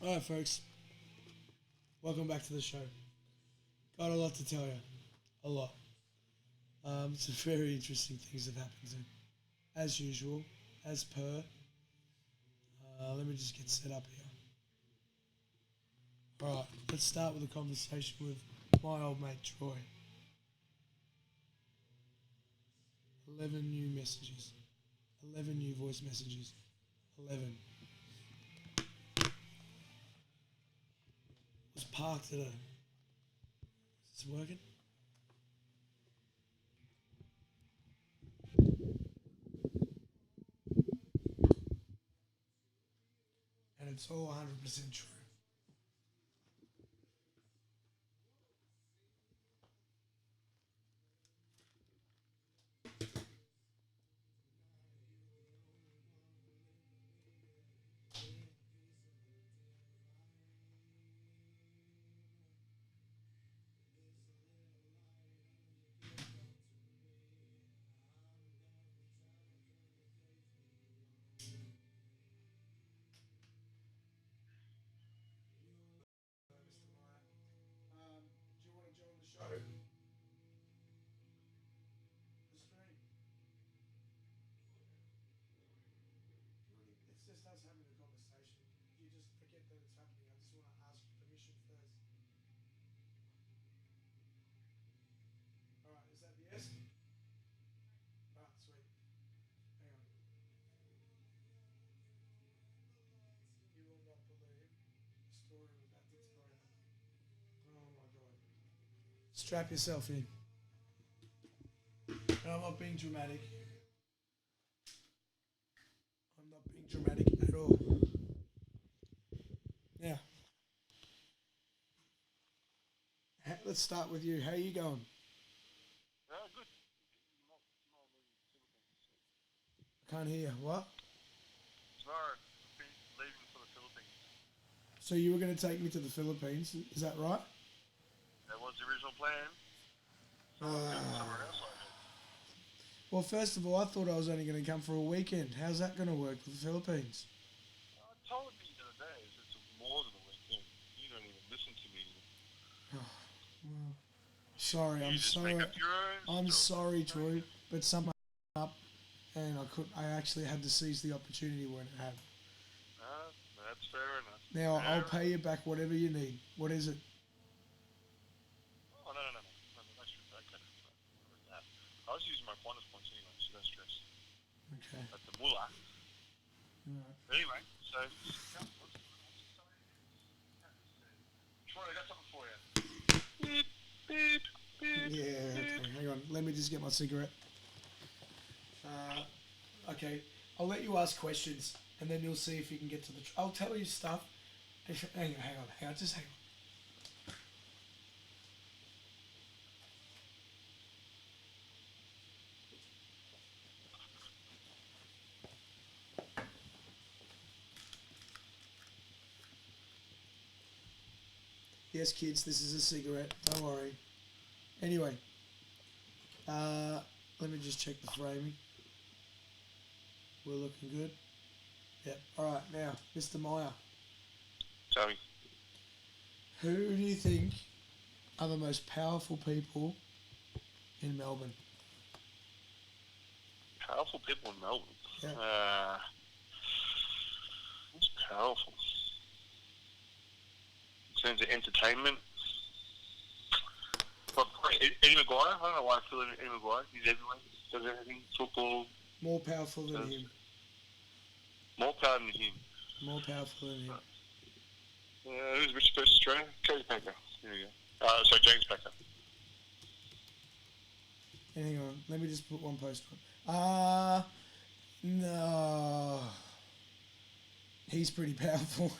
Alright, folks. Welcome back to the show. Got a lot to tell you. A lot. Some very interesting things have happened. As usual, as per. Let me just get set up here. Alright, let's start with a conversation with my old mate Troy. 11 new messages. 11 new voice messages. 11. Was parked at a... Is this working? And it's all 100% true. Do you want to join the show? The stream. It's just us having a conversation. You just forget that it's happening. I just want to ask your permission first. Alright, is that the yes? Alright, sweet. Hang on. You will not believe the story I'm about to tell you. Oh my god. Strap yourself in. No, I'm not being dramatic. I'm not being dramatic at all. Now, let's start with you. How are you going? Good. I can't hear. What? Tomorrow, leaving for the Philippines. So you were going to take me to the Philippines, is that right? That was the original plan. Somewhere else, I heard. Well, first of all, I thought I was only going to come for a weekend. How's that going to work with the Philippines? I told you the other day, it's more than a weekend. You don't even listen to me. Well, sorry, You I'm just sorry. make up your own I'm story. sorry, Troy, but something up, and I actually had to seize the opportunity when it happened. That's fair enough. Now Fair I'll pay you back whatever you need. What is it? Oh, no, that's true. Okay. I was using my Qantas points anyway, so no stress. Okay. That's the mullah. Alright. Anyway, so... Troy, I got something for you. Beep, beep, beep. Yeah. Okay. Hang on. Let me just get my cigarette. Okay. I'll let you ask questions, and then you'll see if you can get to the. I'll tell you stuff. Hang on. Just hang on. Yes, kids, this is a cigarette. Don't worry. Anyway, let me just check the framing. We're looking good. Yep. All right, now, Mr. Meyer, Tell me. who do you think are the most powerful people in Melbourne? Powerful people in Melbourne. Yeah. Who's powerful? In terms of entertainment. But Eddie Maguire. I don't know why I feel Eddie Maguire. He's everywhere. Does everything. Football. More powerful than him. More power than him. More powerful than him. Who's Rich First Australia? Cody Packer. Here we go. So James Packer. Hang on, let me just put one post on. No. He's pretty powerful.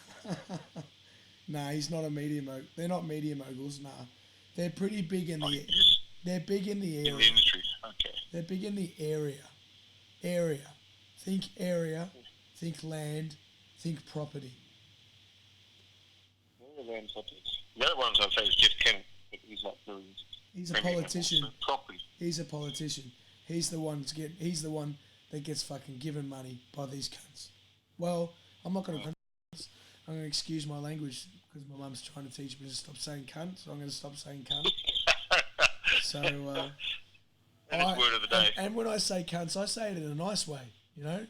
Nah, he's not a media mogul. They're not media moguls, nah. They're pretty big in the... They're big in the area. In the industry, okay. They're big in the area. Think area. Think land. Think property. Land properties. The other ones I'd say is Jeff Kennett, but he's not really... He's a politician. Property. He's a politician. He's the one that gets fucking given money by these cunts. Well, I'm not going to... I'm going to excuse my language because my mum's trying to teach me to stop saying cunt, so I'm going to stop saying cunt. So, That's word of the day. and when I say cunts, I say it in a nice way, you know?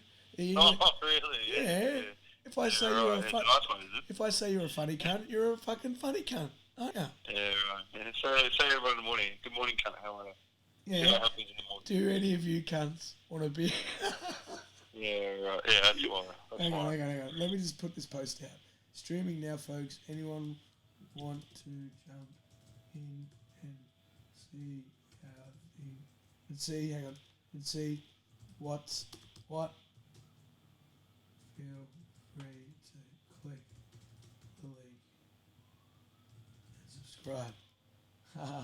Oh, really? Yeah. If I say right. It's a nice one, is it? if I say you're a funny cunt, you're a fucking funny cunt, aren't you? Yeah, right. Yeah, so say everyone in the morning, good morning, cunt, how are you? Yeah. See what happens in the morning. Do any of you cunts want to be... Yeah, right. Yeah, that's why. Hang on. Let me just put this post out. Streaming now, folks. Anyone want to jump in and see how things... Let's see, hang on. Let's see what's what. Feel free to click the link and subscribe. Ha ha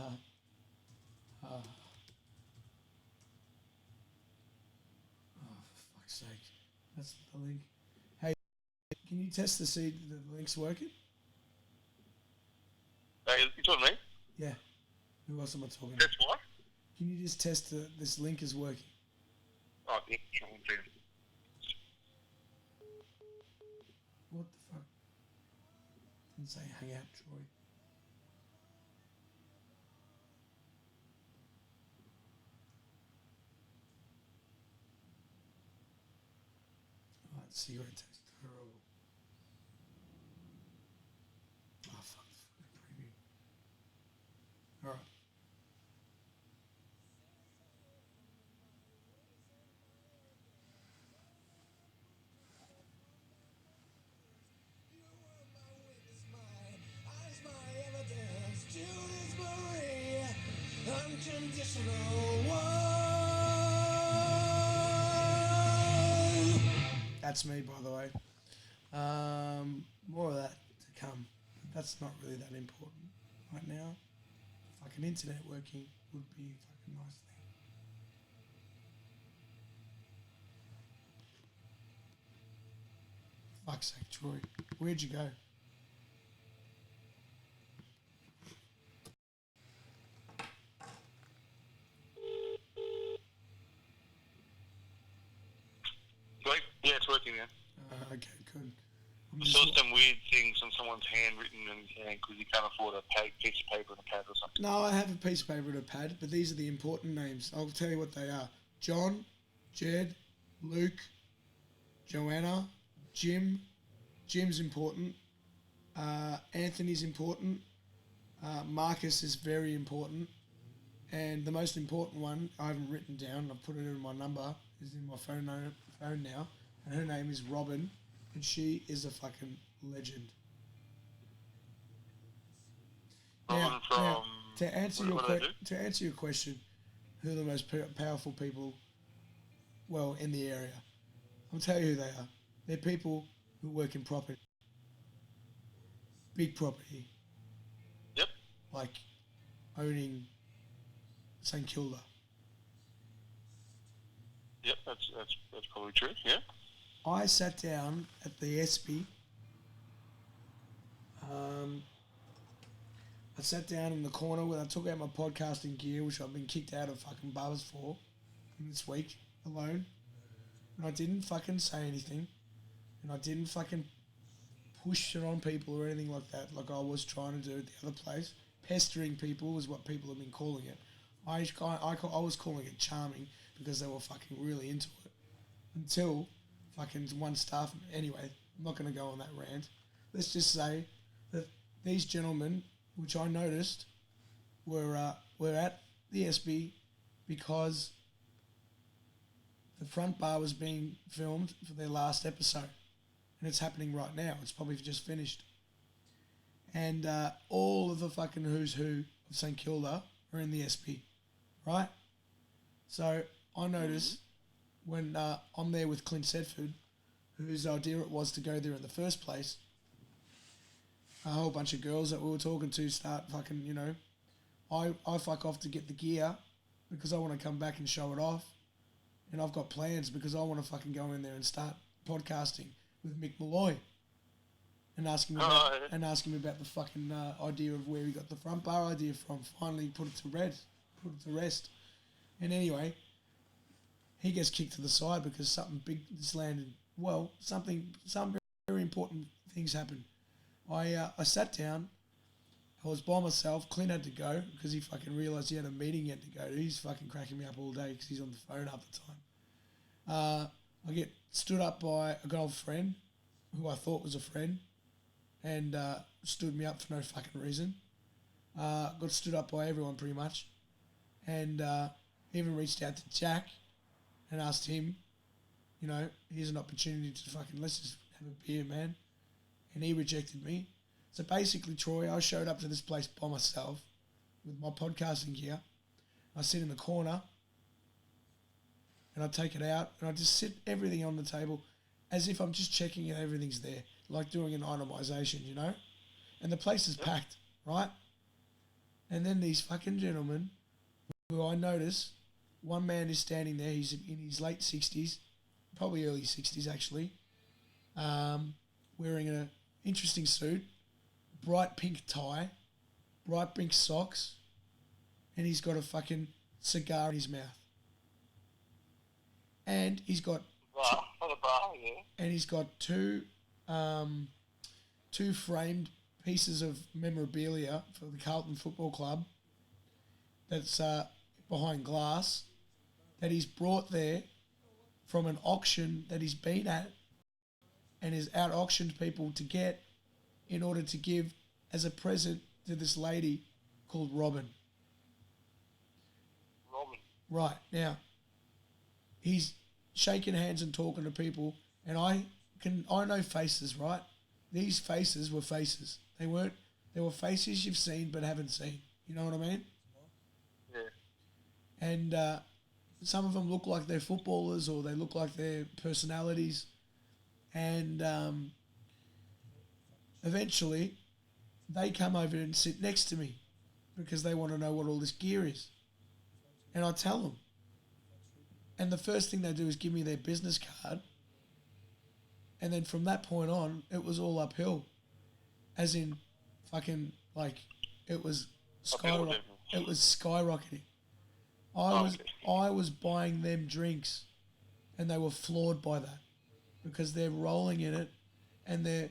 ha. Oh, for fuck's sake. That's the link. Hey, can you test to see that the link's working? Hey, you talking to me? Yeah. Who else am I talking to? That's what? Can you just test that this link is working? Oh, yeah. What the fuck? Didn't say hang out, Troy. Alright, cigarette taste terrible. Oh, fuck the fucking preview. Alright. That's me, by the way. More of that to come. But that's not really that important right now. Fucking internet working would be a fucking nice thing. Fuck's sake, Troy. Where'd you go? Wait, yeah, it's working now. Okay, good. I saw some weird things on someone's handwritten because he can't afford a piece of paper and a pad or something. No, I have a piece of paper and a pad, but these are the important names. I'll tell you what they are. John, Jed, Luke, Joanna, Jim. Jim's important. Anthony's important. Marcus is very important. And the most important one, I haven't written down, I've put it in my number, is in my phone now. And her name is Robin, and she is a fucking legend. Robin Now, to answer what your question, who are the most powerful people, well, in the area? I'll tell you who they are. They're people who work in property. Big property. Yep. Like owning St Kilda. Yep, that's probably true. Yeah. I sat down at the Espy. I sat down in the corner where I took out my podcasting gear, which I've been kicked out of fucking bars for this week alone. And I didn't fucking say anything. And I didn't fucking push it on people or anything like that, like I was trying to do at the other place. Pestering people is what people have been calling it. I was calling it charming because they were fucking really into it. Until fucking one staff... Anyway, I'm not going to go on that rant. Let's just say that these gentlemen, which I noticed, were at the SB because the front bar was being filmed for their last episode. And it's happening right now. It's probably just finished. And all of the fucking who's who of St Kilda are in the SP, right? So I noticed when I'm there with Clint Sedford, whose idea it was to go there in the first place, a whole bunch of girls that we were talking to start fucking, you know, I fuck off to get the gear because I want to come back and show it off. And I've got plans because I want to fucking go in there and start podcasting with Mick Malloy and ask him about the fucking idea of where he got the front bar idea from. Finally put it to rest. And anyway, he gets kicked to the side because something big just landed. Well, some very important things happened. I sat down. I was by myself. Clint had to go because he fucking realised he had a meeting he had to go to. He's fucking cracking me up all day because he's on the phone half the time. I get stood up by a good old friend who I thought was a friend and stood me up for no fucking reason. Got stood up by everyone pretty much. And even reached out to Jack and asked him, you know, here's an opportunity to fucking, let's just have a beer, man. And he rejected me. So basically, Troy, I showed up to this place by myself with my podcasting gear. I sit in the corner and I take it out and I just sit everything on the table as if I'm just checking if everything's there, like doing an itemization, you know? And the place is packed, right? And then these fucking gentlemen, who I notice, one man is standing there, he's in his late 60s, probably early 60s actually, wearing an interesting suit, bright pink tie, bright pink socks, and he's got a fucking cigar in his mouth. And he's got and he's got two framed pieces of memorabilia for the Carlton Football Club that's behind glass that he's brought there from an auction that he's been at and has out-auctioned people to get in order to give as a present to this lady called Robin. Right, now, he's shaking hands and talking to people, and I know faces, right? These faces were faces. They were faces you've seen but haven't seen. You know what I mean? Yeah. And some of them look like they're footballers or they look like they're personalities. And eventually, they come over and sit next to me because they want to know what all this gear is. And I tell them. And the first thing they do is give me their business card. And then from that point on, it was all uphill. As in, fucking, like, it was skyrocketing. I was buying them drinks and they were floored by that because they're rolling in it and they're,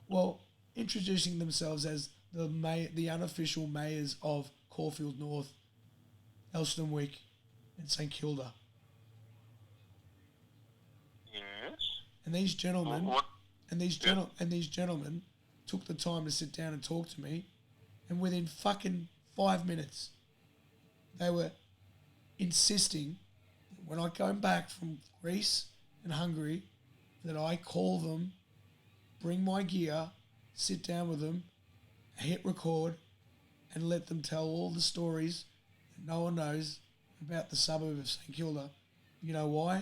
well, introducing themselves as the unofficial mayors of Caulfield North, Elstonwick and St Kilda. Yes. And these gentlemen took the time to sit down and talk to me, and within fucking 5 minutes, they were insisting that when I come back from Greece and Hungary, that I call them, bring my gear, sit down with them, hit record, and let them tell all the stories that no one knows about the suburb of St Kilda. You know why?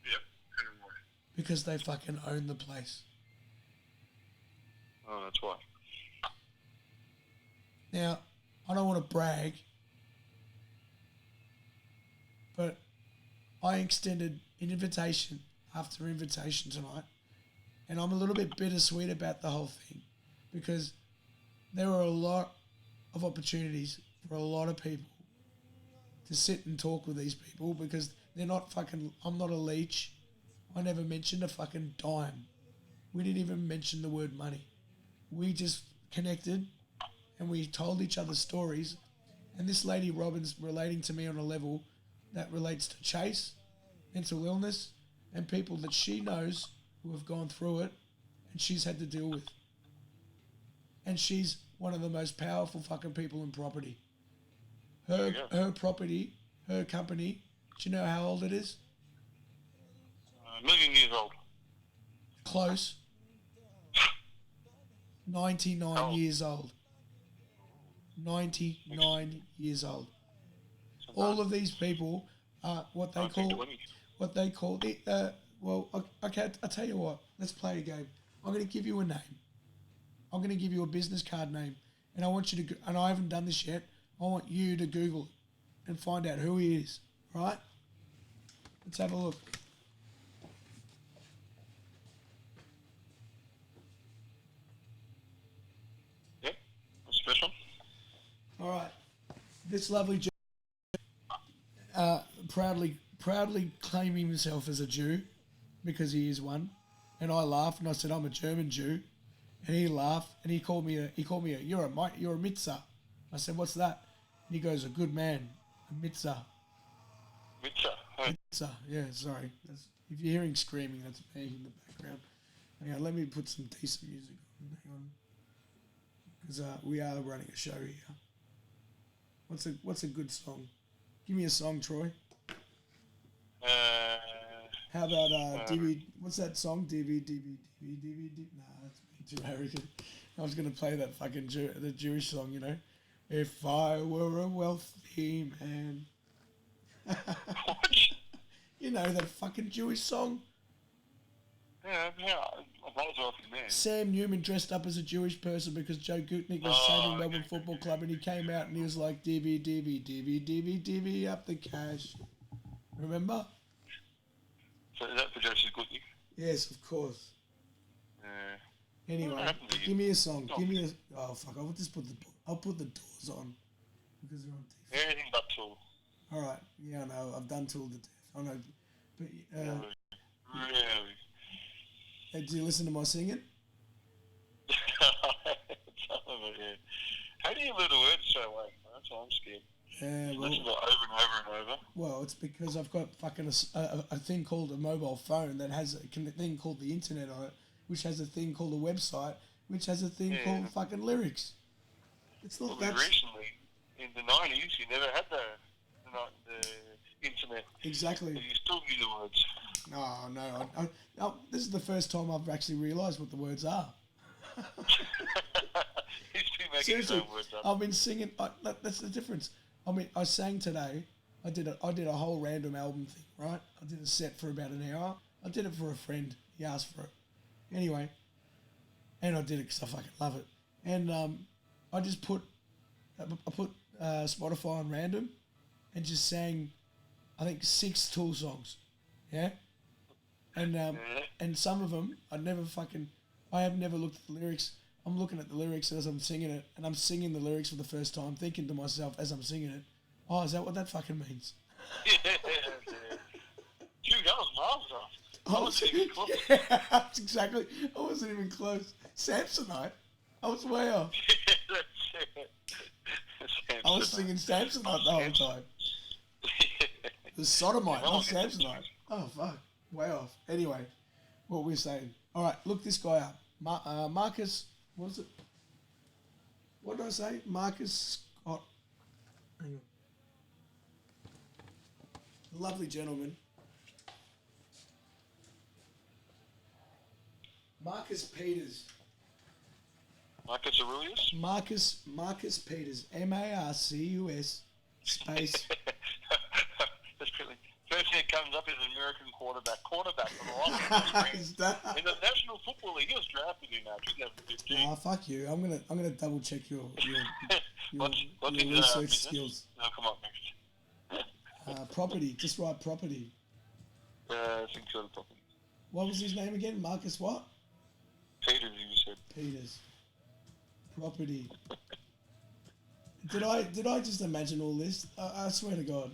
Yep. Anyway. Because they fucking own the place. Oh, that's why. Now, I don't want to brag, but I extended invitation after invitation tonight, and I'm a little bit bittersweet about the whole thing because there were a lot of opportunities for a lot of people to sit and talk with these people because they're not fucking, I'm not a leech. I never mentioned a fucking dime. We didn't even mention the word money. We just connected and we told each other stories. And this lady Robin's relating to me on a level that relates to Chase, mental illness, and people that she knows who have gone through it and she's had to deal with. And she's one of the most powerful fucking people in property. Her property, her company, do you know how old it is? 1,000,000 years old. Close. 99 years old. 99 years old. All of these people are what they call the okay, I'll tell you what, let's play a game. I'm going to give you a name. I'm going to give you a business card name, and I want you to, and I haven't done this yet, I want you to Google it and find out who he is, right? Let's have a look. Yep, that's the first one. All right. This lovely proudly claiming himself as a Jew because he is one. And I laughed and I said, I'm a German Jew. And he laughed and he called me you're a mitzvah. I said, what's that? And he goes, a good man, a mitzvah. Mitcha. Hey. Mitzvah. Yeah, sorry. If you're hearing screaming, that's me in the background. Hang on, let me put some decent music on. Hang on. Because we are running a show here. What's a good song? Give me a song, Troy. How about DV? What's that song? DV. Nah, that's me too arrogant. I was gonna play that fucking the Jewish song, you know. If I were a wealthy man. What? You know that fucking Jewish song. Yeah, I might as well be man. Sam Newman dressed up as a Jewish person because Joe Gutnick was saving Melbourne Football Club, and he came out and he was like, divvy up the cash. Remember? So is that for Joseph Goodney? Yes, of course. Yeah. Anyway, give me a song. Give me a. Oh fuck! I'll put the Doors on because they're on TV. Anything but Tool. All right. Yeah, I know. I've done Tool to death. I know. But Really? do you listen to my singing? Some of it, yeah. How do you learn the words so well? That's why I'm scared. Listen to it over and over and over. Well, it's because I've got fucking a thing called a mobile phone that has a thing called the internet on it, which has a thing called a website, which has a thing called fucking lyrics. It's not that. Recently, in the 90s, you never had the internet. Exactly. But you still knew the words. No. This is the first time I've actually realised what the words are. He's been making Seriously, his own words up. I've been singing. That's the difference. I mean, I sang today. I did a whole random album thing, right? I did a set for about an hour. I did it for a friend. He asked for it. Anyway, and I did it because I fucking love it. And I just put Spotify on random and just sang, I think 6 Tool songs. Yeah? And some of them, I have never looked at the lyrics. I'm looking at the lyrics as I'm singing it, and I'm singing the lyrics for the first time, thinking to myself as I'm singing it, oh, is that what that fucking means? Yeah. Dude, that was marvelous. I wasn't even close. Yeah, that's exactly. I wasn't even close. Samsonite. I was way off. I was singing Samsonite the whole time. The sodomite, not Samsonite. Oh, fuck. Way off. Anyway, what we're saying. All right, look this guy up. Marcus, what is it? What did I say? Marcus Scott. Hang on. Lovely gentleman. Marcus Peters. Marcus Aurelius? Marcus Peters. M-A-R-C-U-S space. That's brilliant. First thing that comes up is an American quarterback. Quarterback on the line. In the National Football League, he was drafted in 2015. Oh, fuck you. I'm gonna double check your what's research skills. No, come on, next. Property. Just write property. I think so, the property. What was his name again? Marcus what? Peters, you said. Peters. Property. Did I just imagine all this? I swear to God.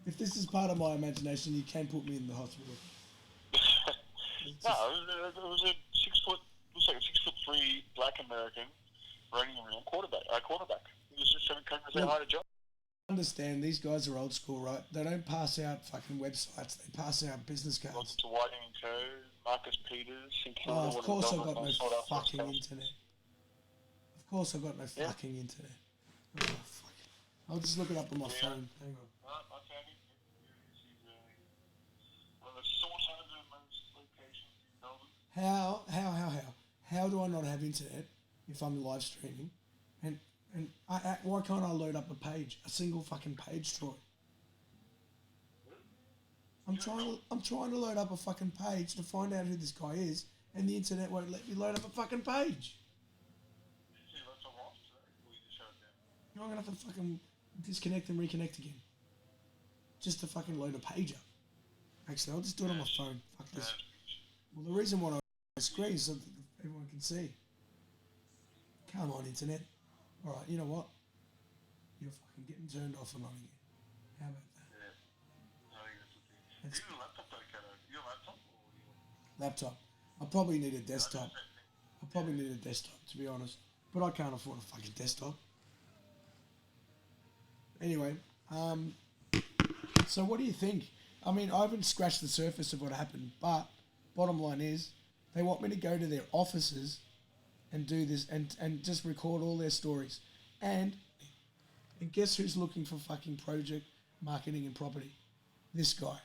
If this is part of my imagination, you can put me in the hospital. No, it was a 6'3" black American running around quarterback. He was just coming to say hi to John. Understand, these guys are old school, right? They don't pass out fucking websites. They pass out business cards. Welcome to Whiting and Co. Marcus Peters. Oh, of course I've got no fucking internet. Of course I've got no fucking internet. Oh, fuck. I'll just look it up on my phone. Hang on. I found him. One of the source over most locations in Melbourne. How do I not have internet if I'm live streaming? And why can't I load up a page, a single fucking page, Troy? I'm trying to load up a fucking page to find out who this guy is, and the internet won't let me load up a fucking page. I'm gonna have to fucking disconnect and reconnect again, just to fucking load a page up. Actually, I'll just do it on my phone. Fuck this. Well, the reason why I my screen is so that everyone can see. Come on, internet. All right, you know what? You're fucking getting turned off and on again. How about that? Yeah. Even a laptop, though, Kato. Your laptop or your... Laptop. I probably need a desktop. I probably need a desktop, to be honest. But I can't afford a fucking desktop. Anyway, so what do you think? I mean, I haven't scratched the surface of what happened, but bottom line is, they want me to go to their offices and do this and just record all their stories. And guess who's looking for fucking project marketing and property? This guy.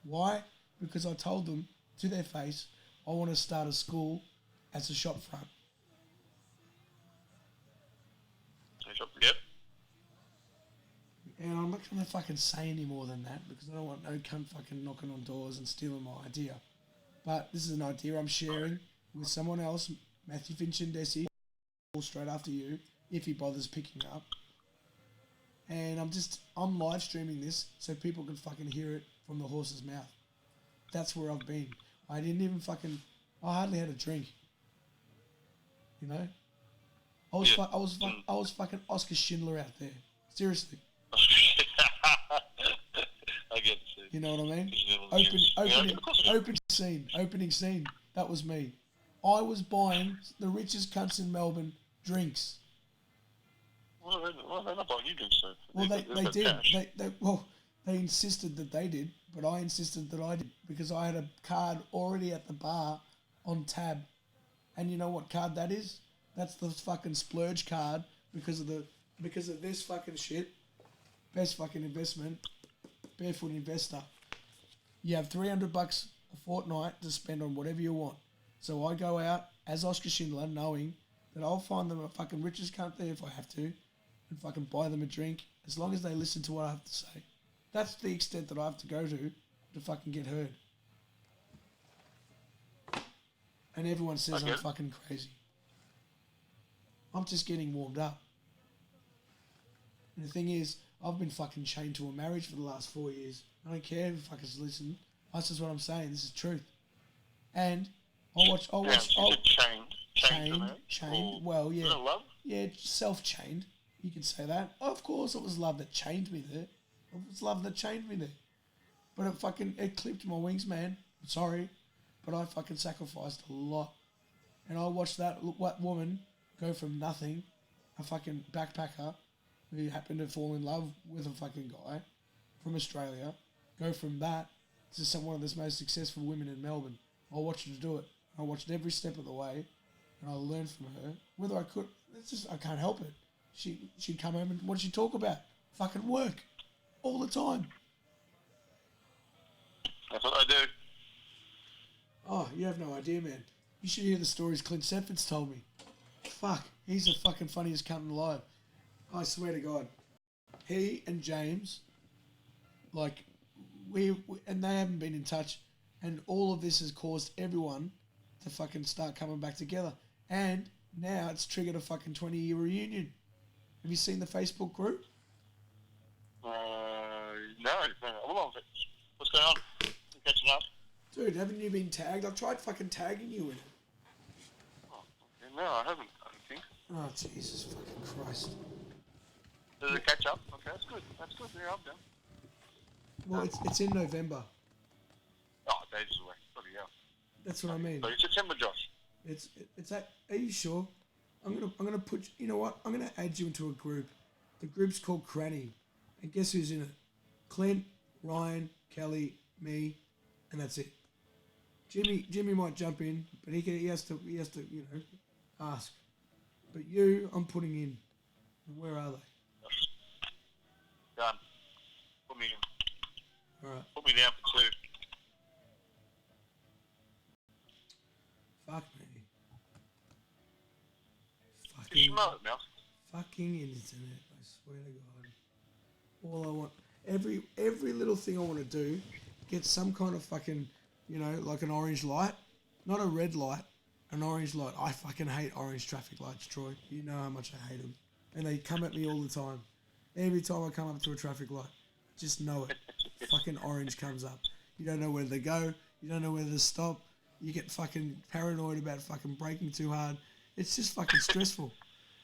Why? Because I told them to their face, I want to start a school as a shop front. Yep. And I'm not going to fucking say any more than that because I don't want no cunt fucking knocking on doors and stealing my idea. But this is an idea I'm sharing with someone else, Matthew Finchendesi, straight after you, if he bothers picking up. And I'm live streaming this so people can fucking hear it from the horse's mouth. That's where I've been. I hardly had a drink. You know? I was fucking Oscar Schindler out there. Seriously. I get it. You know what I mean? Opening scene. That was me. I was buying the richest cunts in Melbourne drinks. Well, they're not buying you drinks, so. Well, they did. They insisted that they did, but I insisted that I did because I had a card already at the bar on tab. And you know what card that is? That's the fucking splurge card because of this fucking shit. Best fucking investment. Barefoot investor. You have $300 a fortnight to spend on whatever you want. So I go out as Oscar Schindler knowing that I'll find them a fucking richest cunt there if I have to and fucking buy them a drink as long as they listen to what I have to say. That's the extent that I have to go to fucking get heard. And everyone says I'm fucking crazy. I'm just getting warmed up. And the thing is, I've been fucking chained to a marriage for the last 4 years. I don't care if fuckers listen. That's just what I'm saying. This is truth. And chained. Well, yeah. Was it love? Yeah, self-chained. You can say that. Of course, it was love that chained me there. It was love that chained me there. But it clipped my wings, man. I'm sorry. But I fucking sacrificed a lot. And I watched that woman go from nothing, a fucking backpacker who happened to fall in love with a fucking guy from Australia, go from that to one of the most successful women in Melbourne. I watched her do it. I watched every step of the way, and I learned from her. Whether I could, I can't help it. She'd come home and what did she talk about? Fucking work. All the time. That's what I do. Oh, you have no idea, man. You should hear the stories Clint Sedford's told me. Fuck, he's the fucking funniest cunt alive. I swear to God. He and James, and they haven't been in touch, and all of this has caused everyone to fucking start coming back together. And now it's triggered a fucking 20-year reunion. Have you seen the Facebook group? No. What's going on? You catching up? Dude, haven't you been tagged? I've tried fucking tagging you in it. Oh, okay. No, I haven't, I don't think. Oh, Jesus fucking Christ. Does it catch up? Okay, that's good. Yeah, I'm down. Well, it's in November. Oh, days away. Bloody hell. That's what I mean. So it's September, Josh. Are you sure? I'm gonna put. You know what? I'm gonna add you into a group. The group's called Cranny, and guess who's in it? Clint, Ryan, Kelly, me, and that's it. Jimmy might jump in, but he has to ask. But you, I'm putting in. Where are they? Done. Put me in. All right. Put me down for 2. Fuck me. You smell it, Mel. Fucking internet, I swear to God. All I want, every little thing I want to do, get some kind of fucking, like an orange light, not a red light, an orange light. I fucking hate orange traffic lights, Troy. You know how much I hate them. And they come at me all the time. Every time I come up to a traffic light, just know it. Fucking orange comes up. You don't know where to go. You don't know where to stop. You get fucking paranoid about fucking braking too hard. It's just fucking stressful.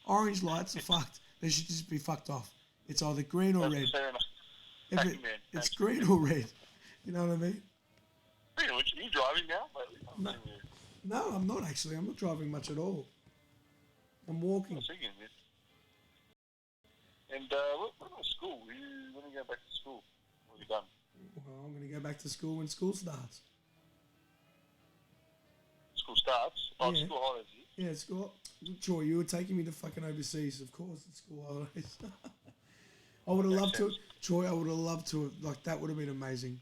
Orange lights are fucked. They should just be fucked off. It's either green or red. It's green or red. You know what I mean? Are you driving now? No, I'm not actually. I'm not driving much at all. I'm I walking. was thinking, yeah. And what about school? When you go back to school? What have you done? Well, I'm going to go back to school when school starts. School starts? Oh, Yeah. school holidays. Yeah, school. Troy, you were taking me to fucking overseas, of course. It's school holidays. I would have loved to. Troy, I would have loved to. Like that would have been amazing.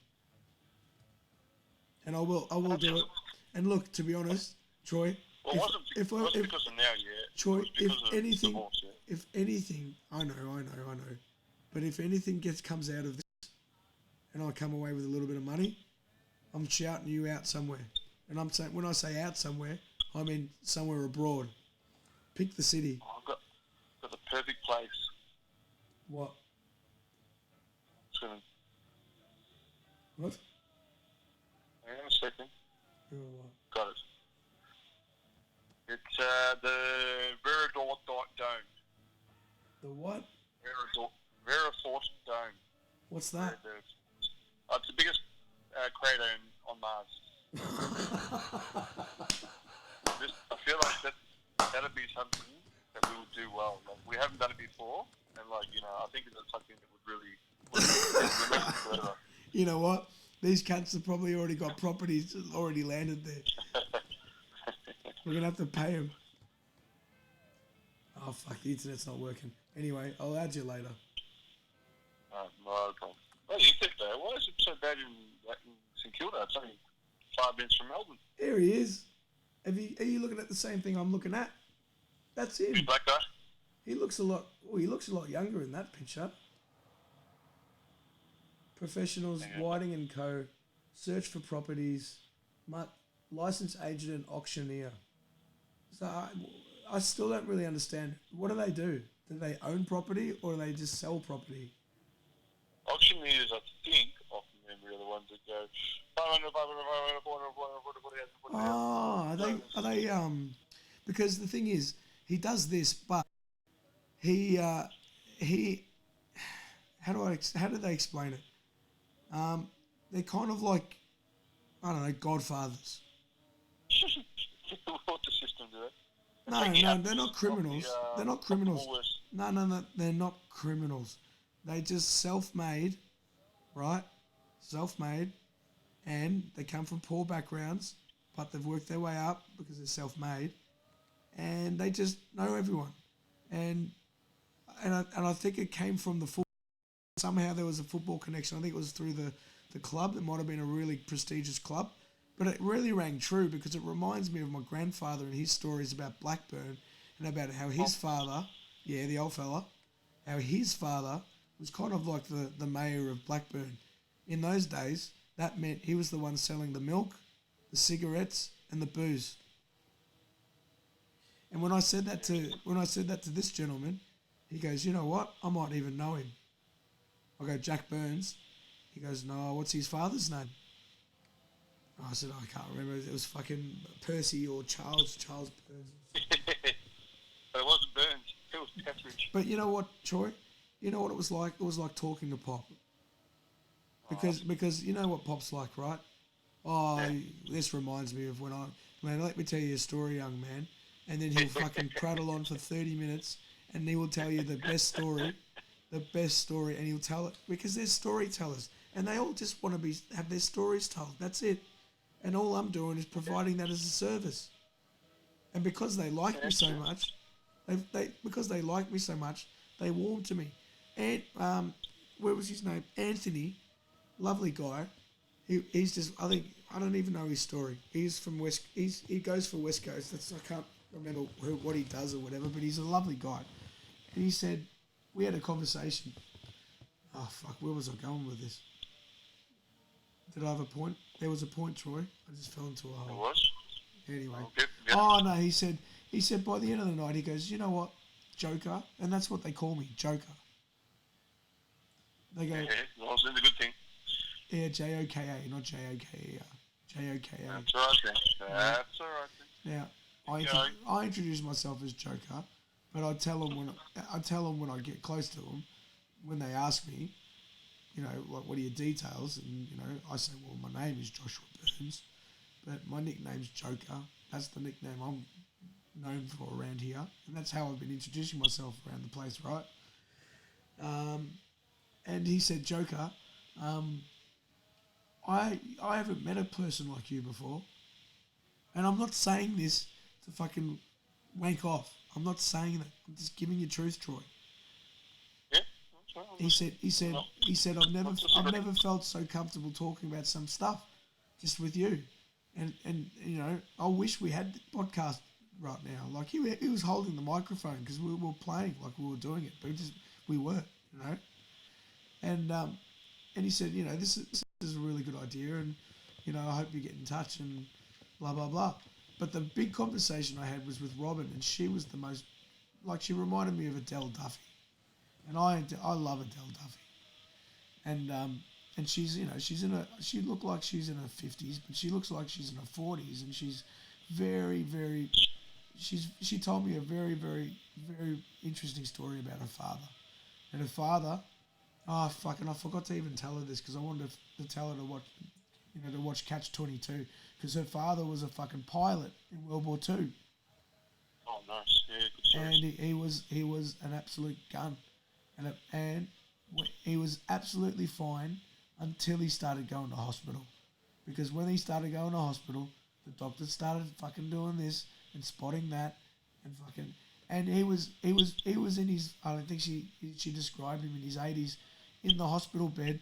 And I will do it. And look, to be honest, Troy, Well, it wasn't because of now, yeah. Troy, It was because of divorce, yeah. if anything, I know. But if anything comes out of this, and I come away with a little bit of money, I'm shouting you out somewhere. And I'm saying, when I say out somewhere, I mean somewhere abroad. Pick the city. Oh, I've got the perfect place. What? It's gonna. What? Hang on a second. Oh, what? Got it. It's the Veradort Dome. The what? Veradort Dome. What's that? It's the biggest crater on Mars. I feel like that'd be something that we would do well. Like, we haven't done it before, and I think it's something that would really remember forever. You know what? These cunts have probably already got properties already landed there. We're gonna have to pay them. Oh fuck! The internet's not working. Anyway, I'll add you later. No problem. Oh, you think that? Why is it so bad in St Kilda? It's only 5 minutes from Melbourne. There he is. Are you looking at the same thing I'm looking at? That's him. Big black guy. He looks a lot younger in that picture. Professionals, Whiting and Co. Search for properties. Licensed agent and auctioneer. So I still don't really understand. What do? Do they own property or do they just sell property? Auctioneers, I think, off memory, are the ones that go 500, 500. Are they because the thing is, he does this, but he how do they explain it? They're kind of like, I don't know, godfathers. What the system do that? No, they're not criminals. They're not criminals. No, they're not criminals. They just self-made, right? Self-made, and they come from poor backgrounds, but they've worked their way up because they're self-made, and they just know everyone, and I think it came from the football. Somehow there was a football connection. I think it was through the club. It might have been a really prestigious club, but it really rang true because it reminds me of my grandfather and his stories about Blackburn and about how his father, the old fella, how his father was kind of like the mayor of Blackburn. In those days, that meant he was the one selling the milk, the cigarettes, and the booze. And when I said that to this gentleman, he goes, "You know what? I might even know him." I go, "Jack Burns." He goes, "No, what's his father's name?" I said, "I can't remember. It was fucking Percy or Charles Burns." But it wasn't Burns. It was Pepperidge. But you know what, Troy? You know what it was like? It was like talking to Pop. Because you know what Pop's like, right? Oh, yeah. This reminds me of man, let me tell you a story, young man. And then he'll fucking prattle on for 30 minutes and he will tell you the best story, and he'll tell it because they're storytellers and they all just want to have their stories told. That's it. And all I'm doing is providing that as a service. And because they like me so much, they warm to me. And where was his name? Anthony, lovely guy. He's just, I don't even know his story. He's from he goes for West Coast. I can't remember what he does or whatever, but he's a lovely guy. And he said, we had a conversation. Oh fuck, where was I going with this? Did I have a point? There was a point, Troy. I just fell into a hole. There was? Anyway. Okay. Yeah. Oh no, he said by the end of the night, he goes, "You know what, Joker?" And that's what they call me, Joker. They go, well, it's a good thing. Yeah, JokA, not Jokea. JokA. That's all right then. That's all right then. Now, I introduce myself as Joker, but I tell them when I get close to them, when they ask me, you know, what are your details? And, you know, I say, well, my name is Joshua Burns, but my nickname's Joker. That's the nickname I'm known for around here, and that's how I've been introducing myself around the place, right? And he said, Joker, I haven't met a person like you before, and I'm not saying this to fucking wank off. I'm not saying that. I'm just giving you truth, Troy. Yeah. He said, I've never felt so comfortable talking about some stuff, just with you, and you know, I wish we had the podcast right now. Like he was holding the microphone because we were playing, like we were doing it, but we weren't, you know. And he said, you know, this is a really good idea, and you know, I hope you get in touch and blah blah blah. But the big conversation I had was with Robin, and she was the most, like, she reminded me of Adele Duffy, and I love Adele Duffy, and she's, you know, she looked like she's in her 50s, but she looks like she's in her 40s, and she's very very, she told me a very very very interesting story about her father, and her father, oh fucking, I forgot to even tell her this because I wanted to tell her to watch, you know, to watch Catch 22, because her father was a fucking pilot in World War II. Oh, nice. Yeah, good story. And he was an absolute gun, and he was absolutely fine until he started going to hospital, because when he started going to hospital, the doctors started fucking doing this and spotting that, and fucking, and he was in his, I don't think she described him in his 80s, in the hospital bed,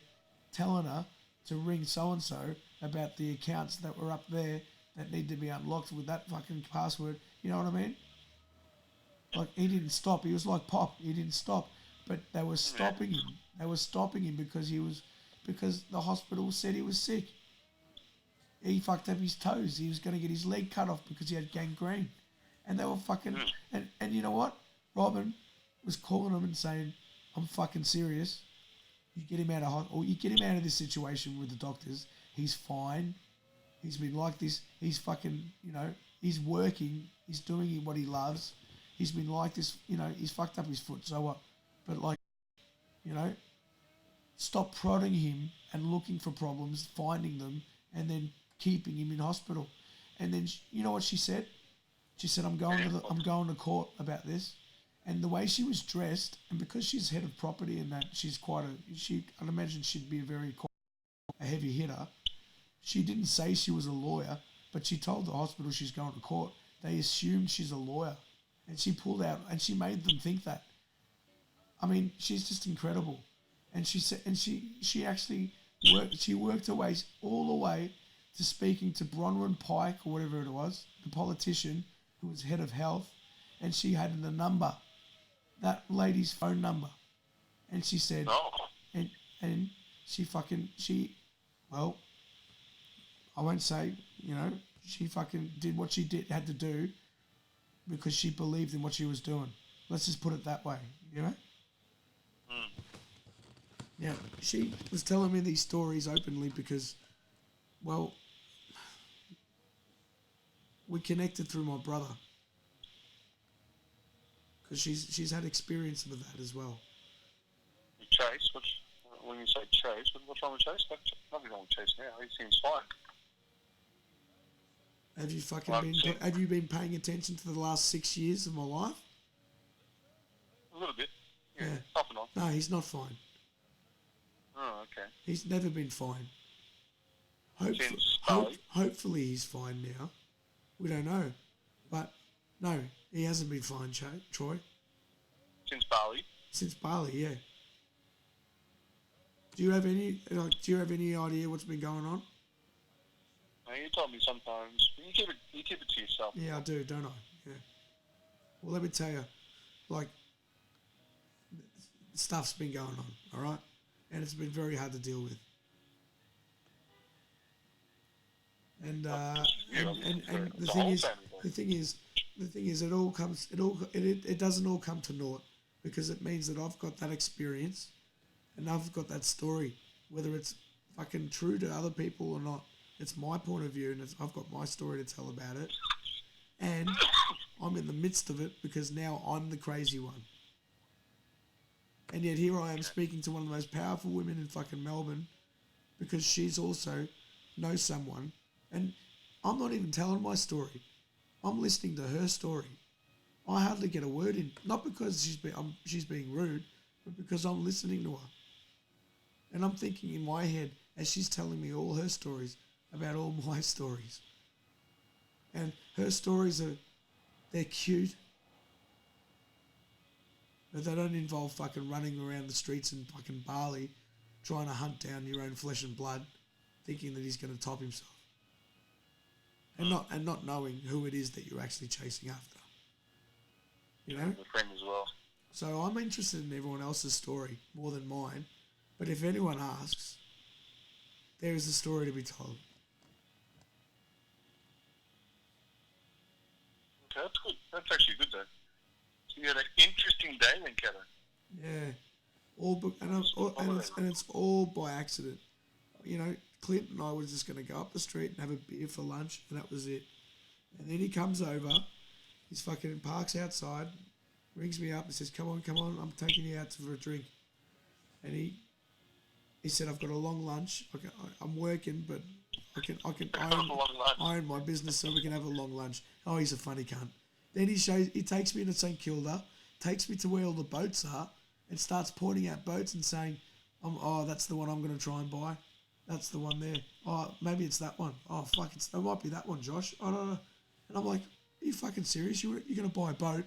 telling her to ring so and so about the accounts that were up there that need to be unlocked with that fucking password. You know what I mean? Like, he didn't stop. He was like Pop. He didn't stop, but they were stopping him. They were stopping him because the hospital said he was sick. He fucked up his toes. He was going to get his leg cut off because he had gangrene, and they were fucking. And you know what? Robin was calling him and saying, "I'm fucking serious. You get him you get him out of this situation with the doctors. He's fine. He's been like this. He's fucking, you know, he's working. He's doing what he loves. He's been like this, you know, he's fucked up his foot, so what? But, like, you know, stop prodding him and looking for problems, finding them, and then keeping him in hospital." And then, you know what she said? She said, I'm going to court about this. And the way she was dressed, and because she's head of property and that, she's I'd imagine she'd be a heavy hitter. She didn't say she was a lawyer, but she told the hospital she's going to court. They assumed she's a lawyer, and she pulled out, and she made them think that. I mean, she's just incredible. And she said, and she actually worked her way all the way to speaking to Bronwyn Pike, or whatever it was, the politician who was head of health, and she had the number, that lady's phone number, and she said, and well, I won't say, you know, she fucking did what she had to do because she believed in what she was doing. Let's just put it that way, you know? Now, she was telling me these stories openly because, well, we connected through my brother, because she's had experience with that as well. Chase, when you say Chase, what's wrong with Chase? Nothing wrong with Chase now. He seems fine. Have you been paying attention to the last 6 years of my life? A little bit. Yeah. Yeah. Off and on. No, he's not fine. Oh, okay. He's never been fine. Hopefully he's fine now. We don't know. But, no, he hasn't been fine, Troy. Since Bali? Since Bali, yeah. Do you have any idea what's been going on? No, you told me sometimes. You keep it to yourself. Yeah, I do, don't I? Yeah. Well, let me tell you, like, stuff's been going on, all right? And it's been very hard to deal with. And the thing is, it doesn't all come to naught, because it means that I've got that experience and I've got that story, whether it's fucking true to other people or not. It's my point of view, and I've got my story to tell about it. And I'm in the midst of it because now I'm the crazy one. And yet here I am speaking to one of the most powerful women in fucking Melbourne, because she's also knows someone. And I'm not even telling my story. I'm listening to her story. I hardly get a word in, not because she's being rude, but because I'm listening to her. And I'm thinking in my head, as she's telling me all her stories, about all my stories. And her stories they're cute, but they don't involve fucking running around the streets in fucking Bali, trying to hunt down your own flesh and blood, thinking that he's going to top himself. And not knowing who it is that you're actually chasing after. You know? The friend as well. So I'm interested in everyone else's story more than mine. But if anyone asks, there is a story to be told. Okay, that's good. That's actually good, though. So you had an interesting day then, Kato. Yeah. And it's all by accident. You know, Clint and I were just going to go up the street and have a beer for lunch, and that was it. And then he comes over, he's fucking parks outside, rings me up and says, come on, I'm taking you out for a drink. And he said, I've got a long lunch. I'm working, but I can own my business so we can have a long lunch. Oh, he's a funny cunt. Then he takes me to St Kilda, takes me to where all the boats are, and starts pointing out boats and saying, that's the one I'm going to try and buy. That's the one there. Oh, maybe it's that one. Oh, fuck, it might be that one, Josh. I don't know. And I'm like, are you fucking serious? You're going to buy a boat?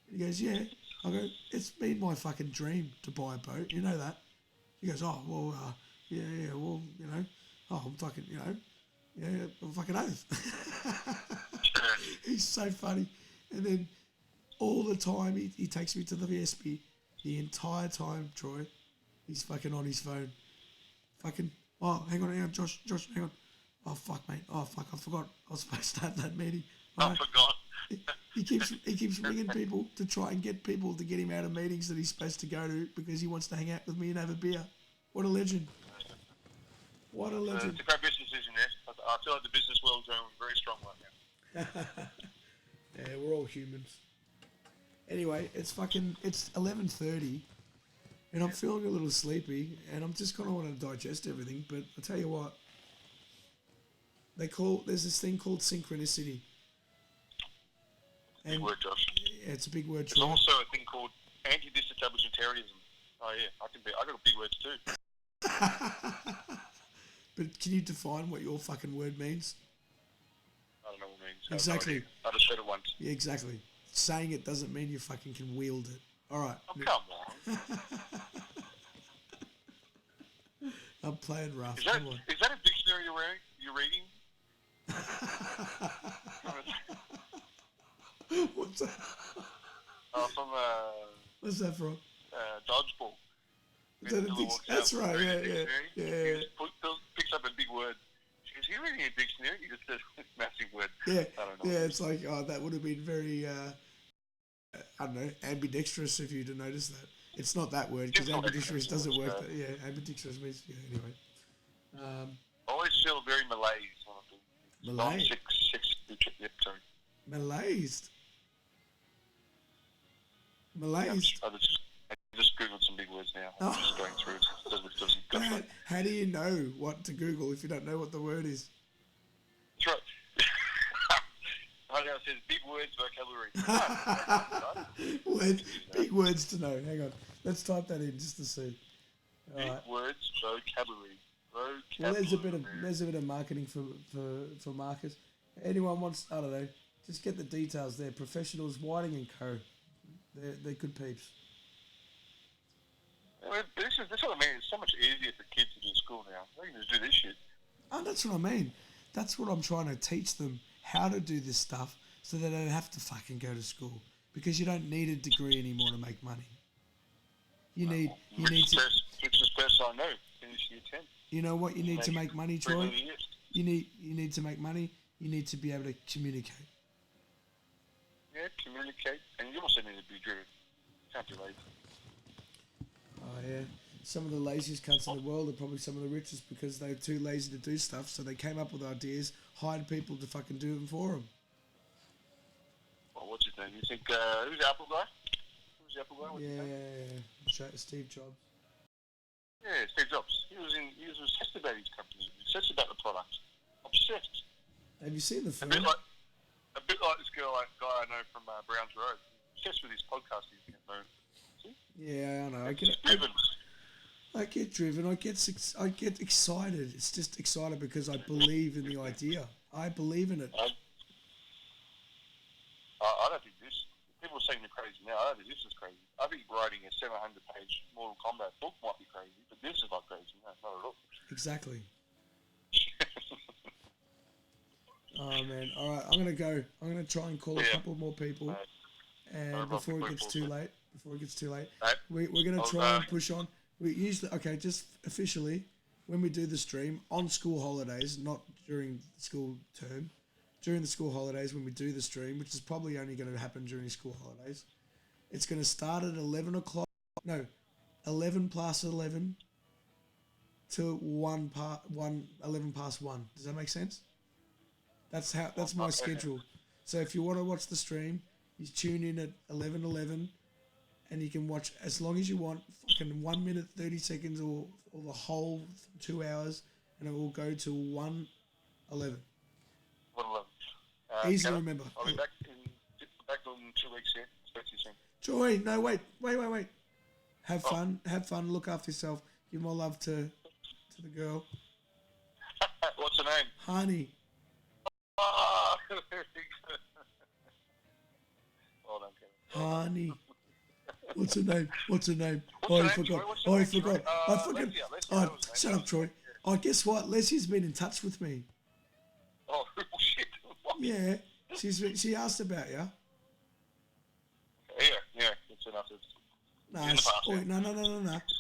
And he goes, yeah. I go, it's been my fucking dream to buy a boat. You know that? He goes, oh, well, yeah, well, you know, I'm fucking, you know, yeah, I'm fucking oath. He's so funny. And then all the time he takes me to the Espy. The entire time, Troy, he's fucking on his phone. Fucking, hang on, Josh, hang on. Oh, fuck, mate. Oh, fuck, I forgot. I was supposed to have that meeting. I forgot. He keeps ringing people to try and get people to get him out of meetings that he's supposed to go to because he wants to hang out with me and have a beer. What a legend. What a legend. It's a great business decision there. I feel like the business world's going very strong right now. Yeah, we're all humans. Anyway, it's 11:30 and I'm feeling a little sleepy and I'm just kind of want to digest everything, but I'll tell you what. There's this thing called synchronicity. Big word, Josh. Yeah, it's a big word. There's also a thing called anti-disestablishmentarianism. Oh yeah, I got big words too. But can you define what your fucking word means? I don't know what it means. Exactly. I just heard it once. Yeah, exactly. Saying it doesn't mean you fucking can wield it. All right. Oh, come on. I'm playing rough. Is that a dictionary you're reading? What's that? From What's that from? Dodgeball. Is that a That's right. Yeah. He just picks up a big word. She goes, "You're reading a dictionary." He just says massive word. Yeah. I don't know. Yeah. It's like that would have been very I don't know, ambidextrous if you'd have noticed that. It's not that word because ambidextrous doesn't work. Yeah, ambidextrous means anyway. I always feel very malaise when I'm doing Malaise? Yep, sorry. Malaised. I just googled some big words now. I'm just going through it. How do you know what to Google if you don't know what the word is? That's right. It says big words vocabulary. Big words to know. Hang on. Let's type that in just to see. Big words vocabulary. Well, there's a bit of marketing for Marcus. Anyone wants, I don't know, just get the details there. Professionals, Whiting and Co. They're good peeps. Well, this is what I mean. It's so much easier for kids to do school now. They can just do this shit. Oh, that's what I mean. That's what I'm trying to teach them, how to do this stuff so they don't have to fucking go to school. Because you don't need a degree anymore to make money. Richest person I know finished year 10. You know what you need to make money, Troy? You need to make money. You need to be able to communicate. Yeah, communicate. And you also need to be driven. Can't be lazy. Oh, yeah. Some of the laziest cunts in the world are probably some of the richest because they're too lazy to do stuff, so they came up with ideas, hired people to fucking do them for them. Well, what's his name? You think, who's the Apple guy? Who's the Apple guy? Yeah. Steve Jobs. Yeah, Steve Jobs. He was obsessed about his company. Obsessed about the product. Obsessed. Have you seen the A film? bit like this guy I know from Browns Road. Obsessed with his podcast. He's Yeah, I know. driven. I get driven. I get excited. It's just excited because I believe in the idea. I believe in it. I don't think this. People are saying you're crazy now. I don't think this is crazy. I think writing a 700-page Mortal Kombat book might be crazy, but this is not crazy. No, not at all. Exactly. Oh man! All right, I'm gonna go. I'm gonna try and call a couple more people, and before it gets too late, we're gonna try and push on. We usually just officially when we do the stream on school holidays, not during the school term. During the school holidays, when we do the stream, which is probably only going to happen during school holidays, it's going to start at 11 o'clock. No, 11 plus 11 to 11 past 1. Does that make sense? That's my schedule. So if you want to watch the stream, you tune in at 11:11, and you can watch as long as you want, fucking 1 minute 30 seconds or the whole 2 hours, and it will go to 1:11. Easy to remember. I'll be back in 2 weeks here. Expect you soon. Joy, no, wait. Have fun. Look after yourself. Give my love to the girl. What's her name? Honey. Oh, very good. Well done, Kevin. Honey. What's her name? I forgot. I forgot. Oh, shut up, Troy. Oh, guess what? Leslie's been in touch with me. Oh, shit. Yeah, she asked about you. Yeah, it's enough. No.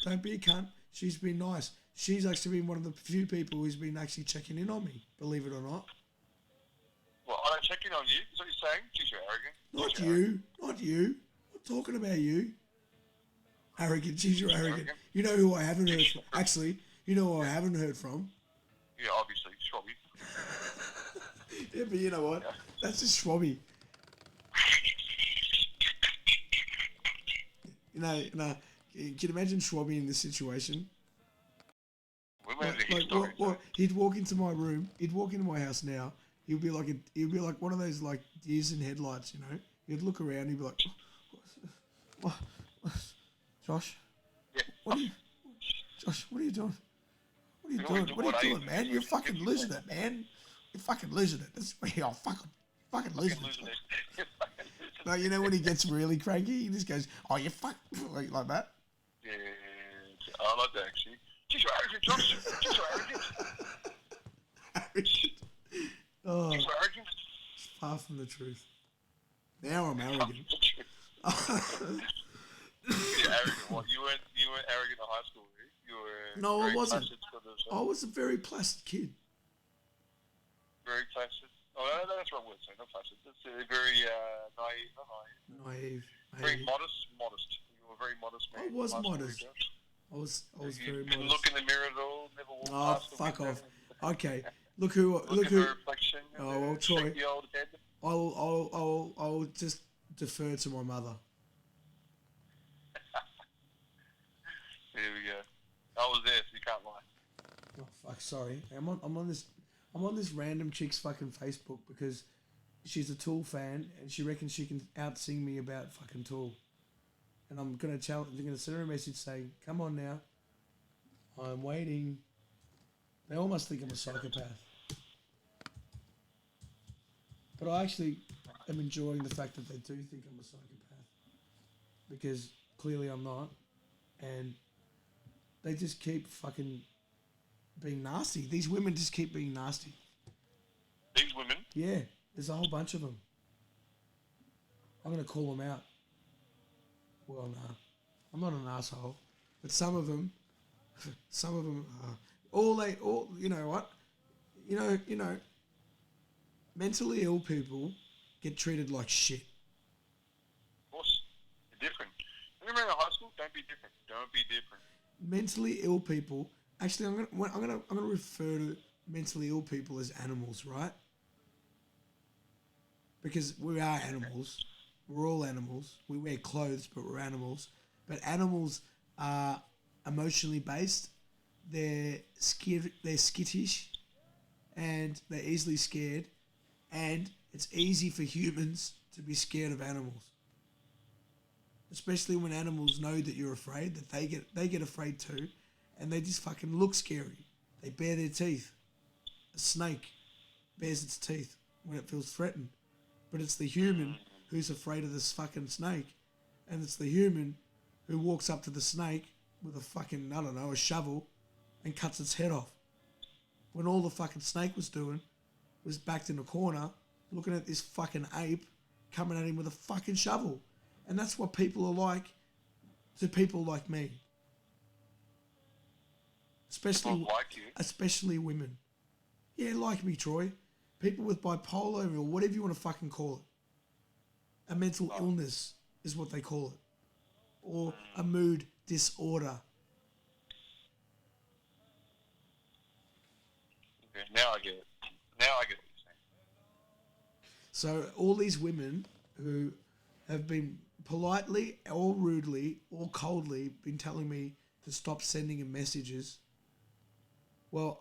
Don't be a cunt. She's been nice. She's actually been one of the few people who's been actually checking in on me, believe it or not. Well, I don't check in on you. Is what you're saying? Jeez, you're arrogant. Not you. I'm not talking about you. Arrogant. Jeez, you're arrogant. You know who I haven't heard from? Actually, you know who I haven't heard from? Yeah, obviously, Swami. Yeah, but you know what? Yeah. That's just Swami. You know, can you imagine Swami in this situation? He'd walk into my room. He'd walk into my house now. He'd be like one of those like deers in headlights, you know. He'd look around. He'd be like, what? Josh? Yeah. Josh, what are you doing? What are you doing, man? You're fucking losing it, man. You're fucking losing it. That's you're fucking losing it. No, you know when he gets really cranky, he just goes, "Oh, you fuck," like that. Yeah, I like that actually. Jeez, you're arrogant, Josh. Jeez, you're arrogant. Oh, Jeez, you're arrogant. It's far from the truth. Now I'm arrogant. You're arrogant. What? You weren't arrogant in high school, were you? You were. No, I wasn't. I was a very placid kid. Very placid. Oh, no, that's the wrong word. Sorry, not placid. It's very naive. Not naive. Very modest. You were a very modest man. I was modest. I was very modest. Didn't look in the mirror at all. Never walked past the fuck window. off. Okay, look who. Look at the reflection. Oh, well, Troy. Shake the old head. I'll just defer to my mother. There we go. I was there, so you can't lie. Oh fuck! Sorry, I'm on this random chick's fucking Facebook because she's a Tool fan and she reckons she can out-sing me about fucking Tool. And I'm gonna send her a message saying, "Come on now, I'm waiting." They all must think I'm a psychopath, but I actually am enjoying the fact that they do think I'm a psychopath because clearly I'm not, and they just keep fucking being nasty. These women just keep being nasty. These women? Yeah, there's a whole bunch of them. I'm gonna call them out. Well, no, I'm not an asshole, but some of them are. All you know what? You know, mentally ill people get treated like shit. Of course, you're different. Remember in high school? Don't be different. Don't be different. Mentally ill people. Actually, I'm gonna refer to mentally ill people as animals, right? Because we are animals. We're all animals. We wear clothes, but we're animals. But animals are emotionally based. They're skittish, and they're easily scared. And it's easy for humans to be scared of animals. Especially when animals know that you're afraid, that they get afraid too, and they just fucking look scary. They bare their teeth. A snake bares its teeth when it feels threatened. But it's the human who's afraid of this fucking snake. And it's the human who walks up to the snake with a fucking, I don't know, a shovel and cuts its head off. When all the fucking snake was doing was backed in a corner looking at this fucking ape coming at him with a fucking shovel. And that's what people are like to people like me. Especially women. Yeah, like me, Troy. People with bipolar or whatever you want to fucking call it. A mental illness is what they call it. Or a mood disorder. Okay, now I get it. Now I get what you're saying. So all these women who have been politely or rudely or coldly been telling me to stop sending them messages, well,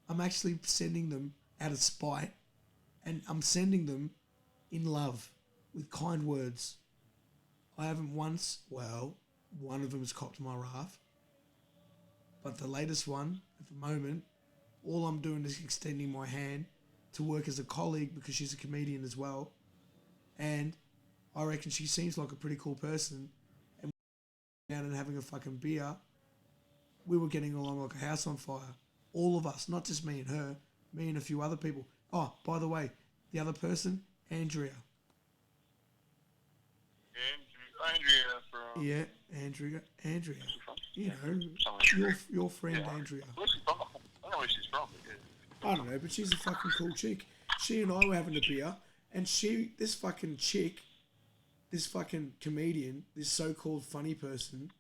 I'm actually sending them out of spite, and I'm sending them in love with kind words. I haven't once, well, one of them has copped my wrath, but the latest one, at the moment, all I'm doing is extending my hand to work as a colleague because she's a comedian as well, and I reckon she seems like a pretty cool person, and down and having a fucking beer, we were getting along like a house on fire. All of us, not just me and her, me and a few other people. Oh, by the way, the other person, Andrea. Andrea from... Yeah, Andrea. You know, your friend Andrea. Where's she from? I don't know where she's from. I don't know, but she's a fucking cool chick. She and I were having a beer, and this fucking chick, this fucking comedian, this so-called funny person,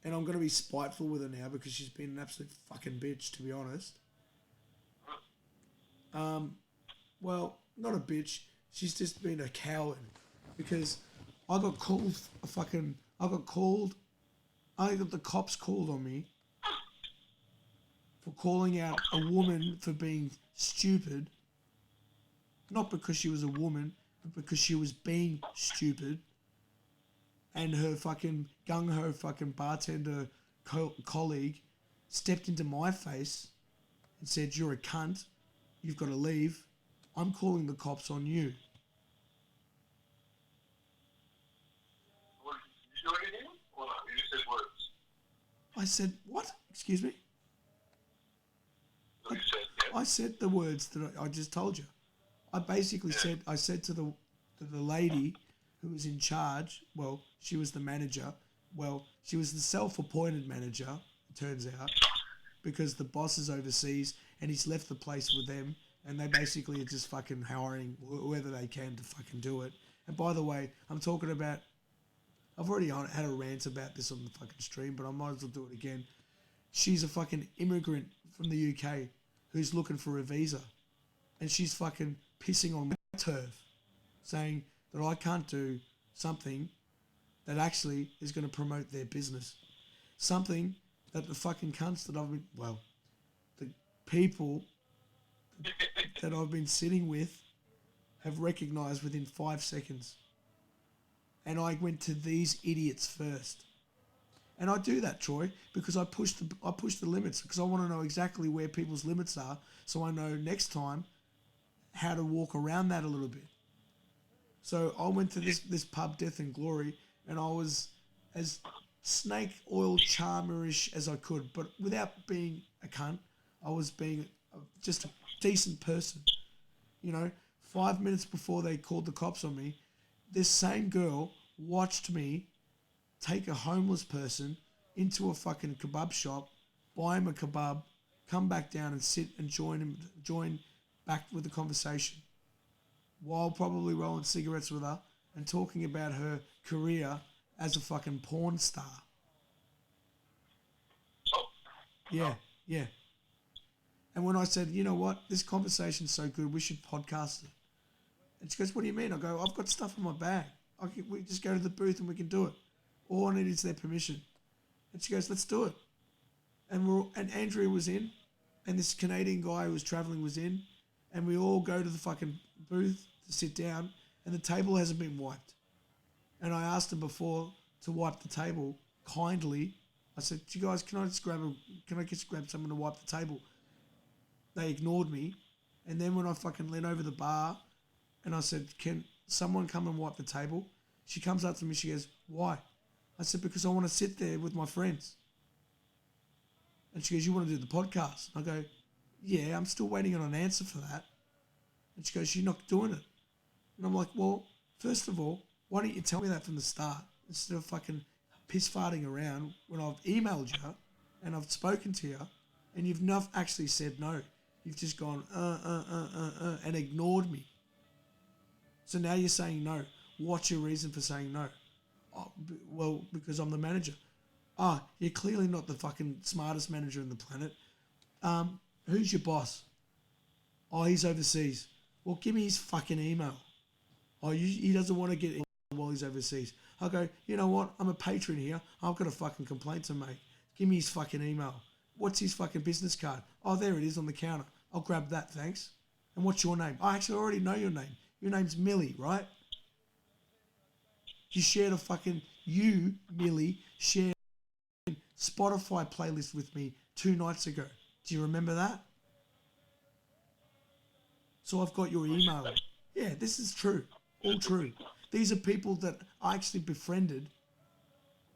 and I'm going to be spiteful with her now because she's been an absolute fucking bitch, to be honest. Well, not a bitch. She's just been a coward because I got the cops called on me for calling out a woman for being stupid. Not because she was a woman, but because she was being stupid. And her fucking gung-ho fucking bartender colleague stepped into my face and said, "You're a cunt. You've got to leave. I'm calling the cops on you." What, did you do anything? Or no? You just said words? I said, "What? Excuse me?" So you said, yeah? I said the words that I just told you. I basically said to the lady who was in charge, well, she was the manager, well, she was the self-appointed manager, it turns out, because the boss is overseas and he's left the place with them and they basically are just fucking hiring whoever they can to fucking do it. And by the way, I'm talking about, I've already had a rant about this on the fucking stream, but I might as well do it again. She's a fucking immigrant from the UK who's looking for a visa, and she's fucking pissing on my turf, saying that I can't do something that actually is going to promote their business. Something that the fucking cunts that I've been, well, the people that I've been sitting with have recognised within 5 seconds. And I went to these idiots first. And I do that, Troy, because I push the limits, because I want to know exactly where people's limits are, so I know next time how to walk around that a little bit. So I went to this pub, Death and Glory, and I was as snake oil charmerish as I could, but without being a cunt. I was being just a decent person. You know, 5 minutes before they called the cops on me, this same girl watched me take a homeless person into a fucking kebab shop, buy him a kebab, come back down and sit and join back with the conversation, while probably rolling cigarettes with her and talking about her career as a fucking porn star. Yeah. And when I said, you know what, this conversation's so good, we should podcast it. And she goes, what do you mean? I go, I've got stuff in my bag. We just go to the booth and we can do it. All I need is their permission. And she goes, let's do it. And Andrea was in, and this Canadian guy who was travelling was in, and we all go to the fucking booth to sit down, and the table hasn't been wiped. And I asked them before to wipe the table kindly. I said, "You guys, can I just grab someone to wipe the table?" They ignored me, and then when I fucking leaned over the bar, and I said, "Can someone come and wipe the table?" She comes up to me. She goes, "Why?" I said, "Because I want to sit there with my friends." And she goes, "You want to do the podcast?" I go, "Yeah, I'm still waiting on an answer for that." And she goes, "You're not doing it." And I'm like, "Well, first of all, why don't you tell me that from the start instead of fucking piss farting around when I've emailed you and I've spoken to you and you've not actually said no. You've just gone, and ignored me. So now you're saying no. What's your reason for saying no?" "Oh, well, because I'm the manager." "Ah, you're clearly not the fucking smartest manager on the planet. Who's your boss?" "Oh, he's overseas." "Well, give me his fucking email." "Oh, he doesn't want to get email while he's overseas." I go, "You know what? I'm a patron here. I've got a fucking complaint to make. Give me his fucking email." "What's his fucking business card?" "Oh, there it is on the counter. I'll grab that, thanks." "And what's your name?" "I actually already know your name. Your name's Millie, right? You shared a fucking, Millie, shared a Spotify playlist with me 2 nights ago. Do you remember that?" So I've got your email. Yeah, this is true. All true. These are people that I actually befriended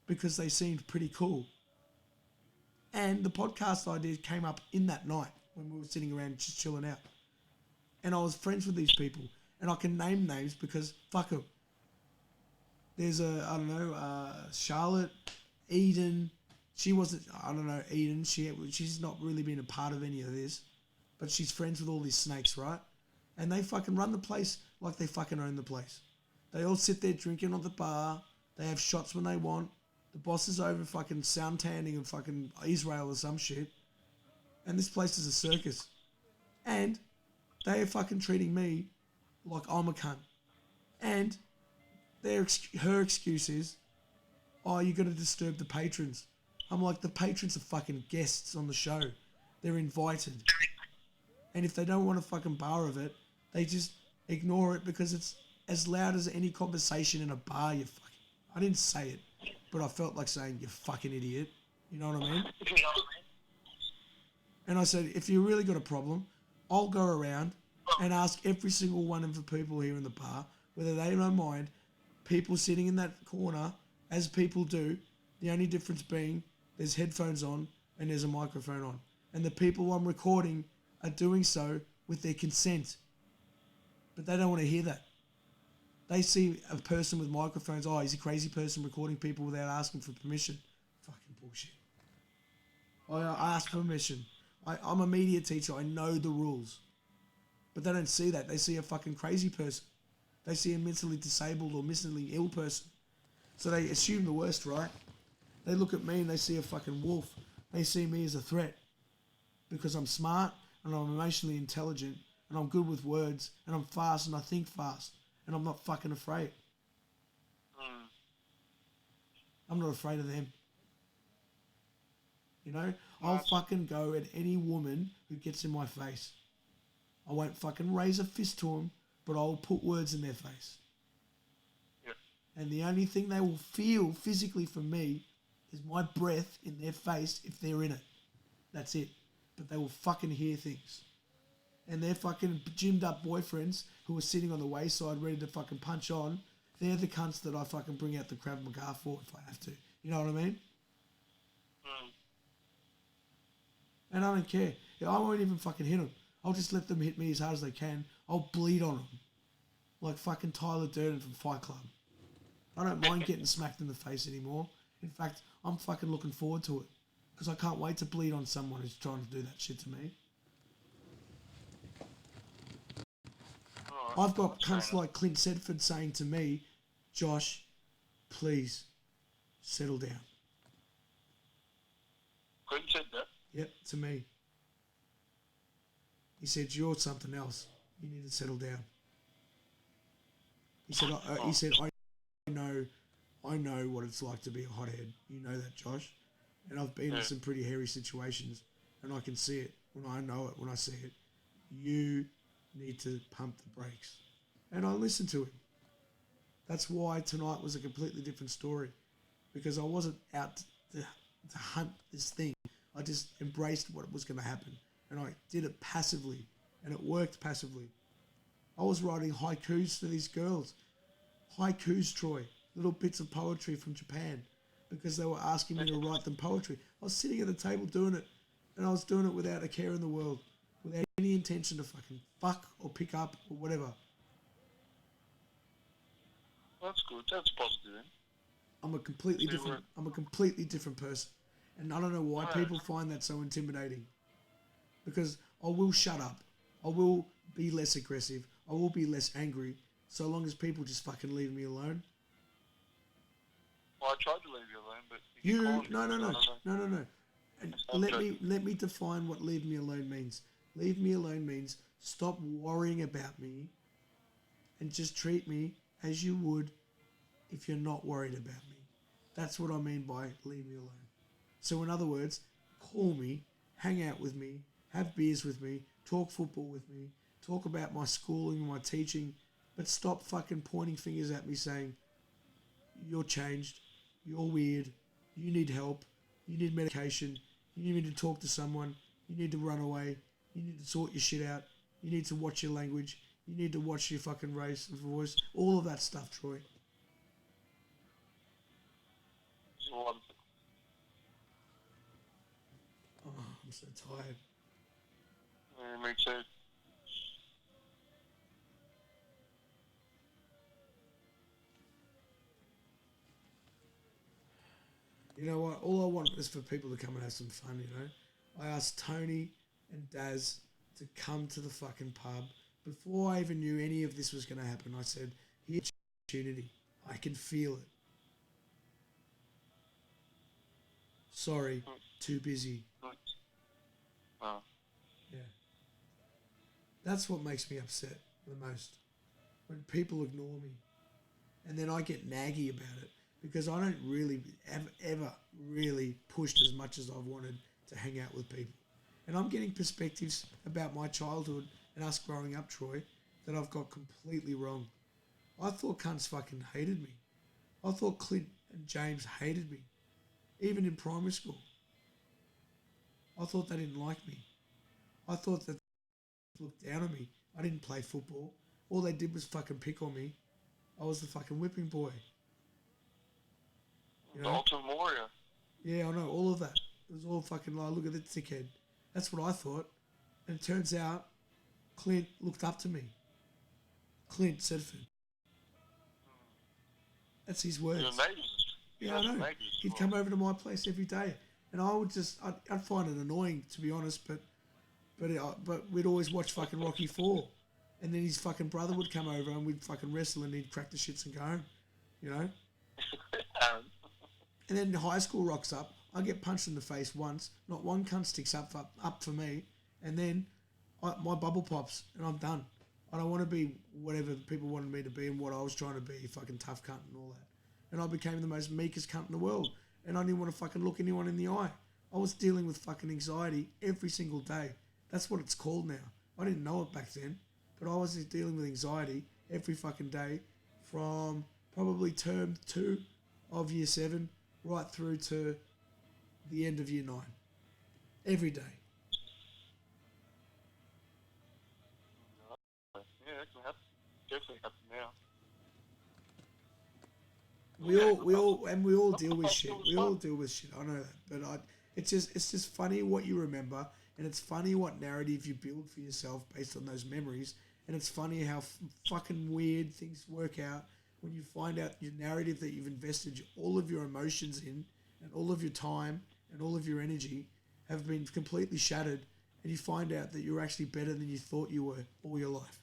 because they seemed pretty cool. And the podcast idea came up in that night when we were sitting around just chilling out. And I was friends with these people. And I can name names because fuck them. There's Charlotte, Eden. She wasn't, Eden. She's not really been a part of any of this. But she's friends with all these snakes, right? And they fucking run the place like they fucking own the place. They all sit there drinking at the bar. They have shots when they want. The boss is over fucking sound tanning in fucking Israel or some shit. And this place is a circus. And they are fucking treating me like I'm a cunt. And her excuse is, "Oh, you're going to disturb the patrons." I'm like, the patrons are fucking guests on the show. They're invited. And if they don't want a fucking bar of it, they just ignore it because it's as loud as any conversation in a bar, you fucking... I didn't say it, but I felt like saying, "You fucking idiot." You know what I mean? And I said, if you really got a problem, I'll go around and ask every single one of the people here in the bar whether they don't mind people sitting in that corner, as people do, the only difference being there's headphones on and there's a microphone on. And the people I'm recording are doing so with their consent. But they don't want to hear that. They see a person with microphones, "Oh, he's a crazy person recording people without asking for permission." Fucking bullshit. I ask permission. I'm a media teacher. I know the rules. But they don't see that. They see a fucking crazy person. They see a mentally disabled or mentally ill person. So they assume the worst, right? They look at me and they see a fucking wolf. They see me as a threat. Because I'm smart and I'm emotionally intelligent and I'm good with words and I'm fast and I think fast and I'm not fucking afraid. I'm not afraid of them. You know? I'll fucking go at any woman who gets in my face. I won't fucking raise a fist to them, but I'll put words in their face. Yep. And the only thing they will feel physically from me is my breath in their face if they're in it. That's it. But they will fucking hear things. And their fucking gymmed up boyfriends who are sitting on the wayside ready to fucking punch on, they're the cunts that I fucking bring out the Krav Maga for if I have to. You know what I mean? And I don't care. I won't even fucking hit them. I'll just let them hit me as hard as they can. I'll bleed on them. Like fucking Tyler Durden from Fight Club. I don't mind getting smacked in the face anymore. In fact, I'm fucking looking forward to it. Because I can't wait to bleed on someone who's trying to do that shit to me. I've got cunts like Clint Sedford saying to me, "Josh, please, settle down." Clint said that? Yep, to me. He said, "You're something else. You need to settle down." He said, I know what it's like to be a hothead. You know that, Josh. And I've been in some pretty hairy situations, and I can see it when I know it, when I see it. You need to pump the brakes. And I listened to him. That's why tonight was a completely different story. Because I wasn't out to hunt this thing. I just embraced what was going to happen. And I did it passively. And it worked passively. I was writing haikus to these girls. Haikus, Troy. Little bits of poetry from Japan. Because they were asking me to write them poetry. I was sitting at the table doing it. And I was doing it without a care in the world. Without any intention to fucking fuck or pick up or whatever. That's good. That's positive. Then. I'm a completely different person. And I don't know why people find that so intimidating. Because I will shut up. I will be less aggressive. I will be less angry. So long as people just fucking leave me alone. Well, I tried to leave you alone, but No. And let me define what leave me alone means. Leave me alone means stop worrying about me and just treat me as you would if you're not worried about me. That's what I mean by leave me alone. So in other words, call me, hang out with me, have beers with me, talk football with me, talk about my schooling and my teaching, but stop fucking pointing fingers at me saying, you're changed, you're weird, you need help, you need medication, you need to talk to someone, you need to run away, you need to sort your shit out, you need to watch your language, you need to watch your fucking race and voice, all of that stuff, Troy. Oh, I'm so tired. Yeah, me too. You know what? All I want is for people to come and have some fun, you know? I asked Tony and Daz to come to the fucking pub. Before I even knew any of this was going to happen, I said, here's an opportunity. I can feel it. Sorry, too busy. Oh. Yeah. That's what makes me upset the most. When people ignore me. And then I get naggy about it. Because I don't really, ever really pushed as much as I've wanted to hang out with people. And I'm getting perspectives about my childhood and us growing up, Troy, that I've got completely wrong. I thought cunts fucking hated me. I thought Clint and James hated me. Even in primary school. I thought they didn't like me. I thought that they looked down on me. I didn't play football. All they did was fucking pick on me. I was the fucking whipping boy. You know? The Ultimate Warrior. Yeah, I know, all of that. It was all fucking like, look at this dickhead. That's what I thought. And it turns out, Clint looked up to me. Clint Sedford. That's his words. Yeah, I know. He'd come over to my place every day. And I would just, I'd find it annoying, to be honest, but we'd always watch fucking Rocky 4. And then his fucking brother would come over and we'd fucking wrestle and he'd crack the shits and go home. You know? And then high school rocks up. I get punched in the face once. Not one cunt sticks up for me. And then my bubble pops and I'm done. I don't want to be whatever people wanted me to be and what I was trying to be, fucking tough cunt and all that. And I became the most meekest cunt in the world. And I didn't want to fucking look anyone in the eye. I was dealing with fucking anxiety every single day. That's what it's called now. I didn't know it back then. But I was dealing with anxiety every fucking day from probably term 2 of year 7 right through to the end of year 9. Every day. Yeah, that can happen. Definitely happen now. We all deal with shit. We all deal with shit. I know that, but it's just funny what you remember, and it's funny what narrative you build for yourself based on those memories, and it's funny how fucking weird things work out when you find out your narrative that you've invested all of your emotions in, and all of your time and all of your energy have been completely shattered, and you find out that you're actually better than you thought you were all your life.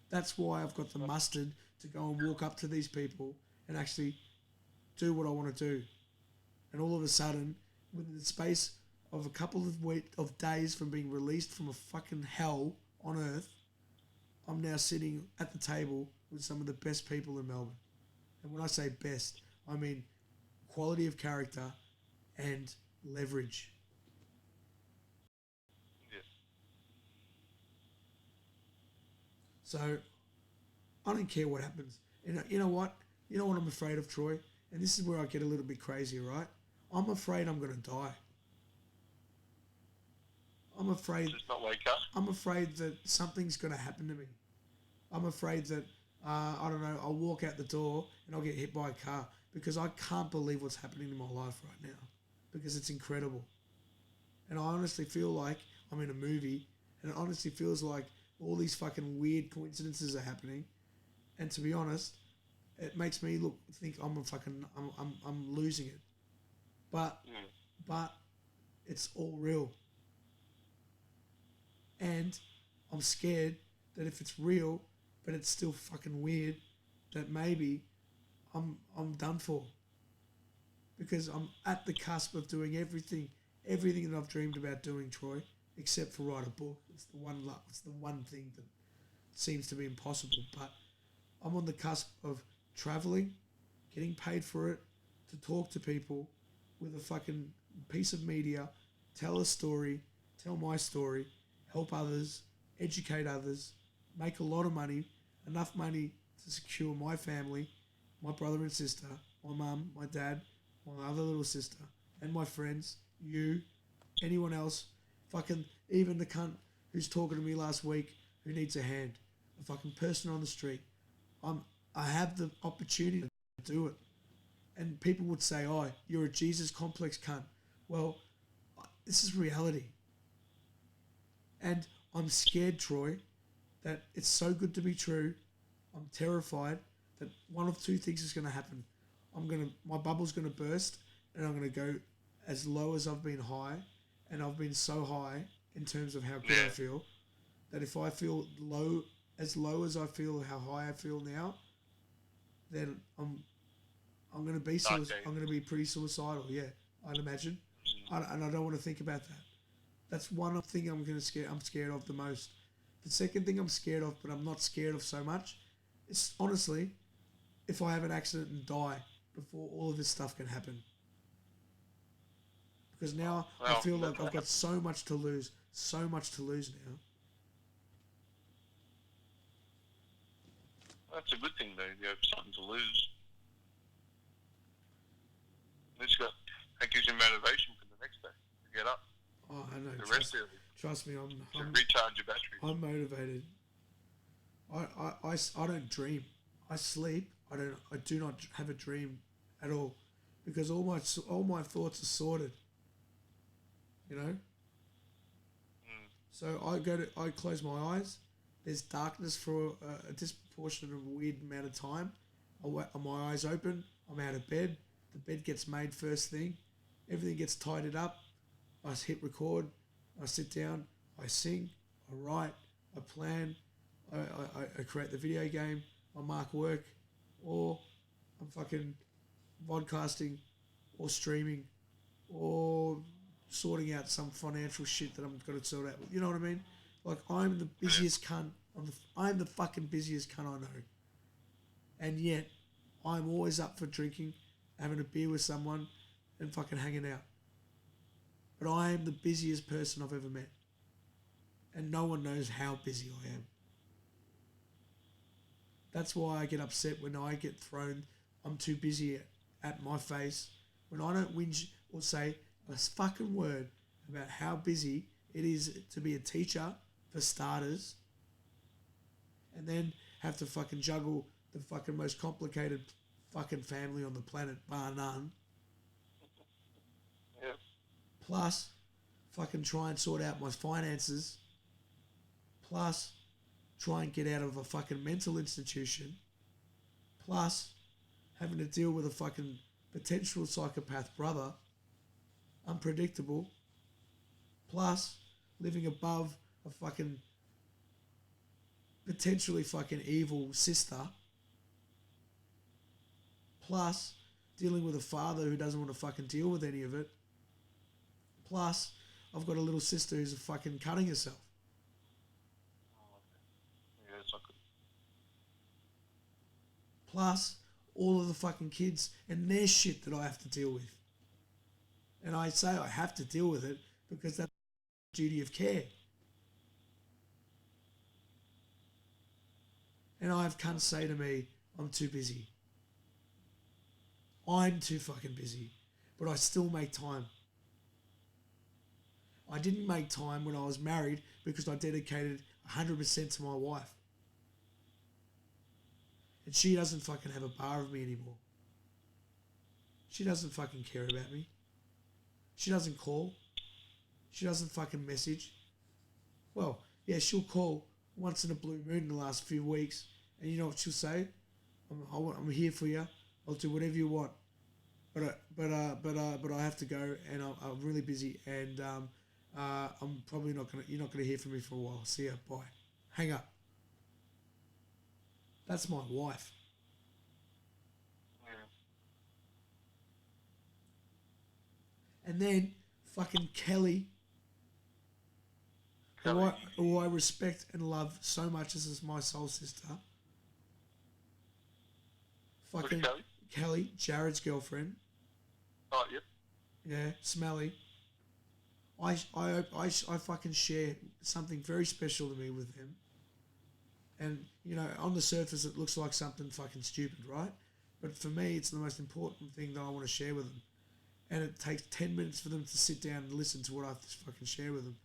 That's why I've got the mustard to go and walk up to these people and actually do what I want to do. And all of a sudden, within the space of a couple of days from being released from a fucking hell on earth, I'm now sitting at the table with some of the best people in Melbourne. And when I say best, I mean quality of character and leverage. Yeah. So I don't care what happens. You know what? You know what I'm afraid of, Troy? And this is where I get a little bit crazy, right? I'm afraid I'm going to die. I'm afraid. Just not wake up. I'm afraid that something's going to happen to me. I'm afraid that, I don't know, I'll walk out the door and I'll get hit by a car because I can't believe what's happening in my life right now because it's incredible. And I honestly feel like I'm in a movie and it honestly feels like all these fucking weird coincidences are happening. And to be honest, it makes me think I'm losing it. But it's all real. And I'm scared that if it's real, but it's still fucking weird, that maybe I'm done for. Because I'm at the cusp of doing everything that I've dreamed about doing, Troy, except for write a book. It's the one thing that seems to be impossible. But I'm on the cusp of traveling, getting paid for it, to talk to people with a fucking piece of media, tell a story, tell my story, help others, educate others, make a lot of money, enough money to secure my family, my brother and sister, my mum, my dad, my other little sister, and my friends, you, anyone else, fucking even the cunt who's talking to me last week who needs a hand, a fucking person on the street. I have the opportunity to do it. And people would say, oh, you're a Jesus complex cunt. Well, this is reality. And I'm scared, Troy, that it's so good to be true. I'm terrified that one of two things is going to happen. My bubble's going to burst and I'm going to go as low as I've been high. And I've been so high in terms of how good I feel that if I feel low as I feel how high I feel now, then I'm going to be I'm going to be pretty suicidal. Yeah, I'd imagine, and I don't want to think about that. That's one thing I'm scared of the most. The second thing I'm scared of, but I'm not scared of so much, is honestly, if I have an accident and die before all of this stuff can happen. Because now I feel like I've got so much to lose now. That's a good thing, though. You have something to lose. That gives you motivation for the next day to get up. Oh, I know. The rest of it. Trust me, To recharge your batteries. I'm motivated. I don't dream. I sleep. I do not have a dream at all, because all my thoughts are sorted. You know. So I close my eyes. There's darkness for a disproportionate weird amount of time. My eyes open. I'm out of bed. The bed gets made first thing. Everything gets tidied up. I hit record. I sit down. I sing. I write. I plan. I create the video game. I mark work. Or I'm fucking vodcasting or streaming or sorting out some financial shit that I'm going to sort out. You know what I mean? Like, I'm the busiest cunt. I'm the fucking busiest cunt I know. And yet, I'm always up for drinking, having a beer with someone, and fucking hanging out. But I am the busiest person I've ever met. And no one knows how busy I am. That's why I get upset when I get thrown, I'm too busy at my face. When I don't whinge or say a fucking word about how busy it is to be a teacher, for starters, and then have to fucking juggle the fucking most complicated fucking family on the planet, bar none. Yeah. Plus, fucking try and sort out my finances. Plus, try and get out of a fucking mental institution. Plus, having to deal with a fucking potential psychopath brother. Unpredictable. Plus, living above a fucking potentially fucking evil sister. Plus, dealing with a father who doesn't want to fucking deal with any of it. Plus, I've got a little sister who's fucking cutting herself. Yeah, it's not good. Plus, all of the fucking kids and their shit that I have to deal with. And I say I have to deal with it because that's duty of care. And I have cunts say to me, I'm too busy. I'm too fucking busy. But I still make time. I didn't make time when I was married because I dedicated 100% to my wife. And she doesn't fucking have a bar of me anymore. She doesn't fucking care about me. She doesn't call. She doesn't fucking message. Well, yeah, she'll call once in a blue moon in the last few weeks. And you know what she'll say? I'm here for you. I'll do whatever you want. But I have to go, and I'm really busy, and I'm probably you're not gonna hear from me for a while. See ya, bye. Hang up. That's my wife. And then fucking Kelly, who I respect and love so much as is my soul sister. Fucking Kelly, Jared's girlfriend. Oh, yep. Yeah, smelly. I fucking share something very special to me with him. And, you know, on the surface it looks like something fucking stupid, right? But for me, it's the most important thing that I want to share with them. And it takes 10 minutes for them to sit down and listen to what I fucking share with them.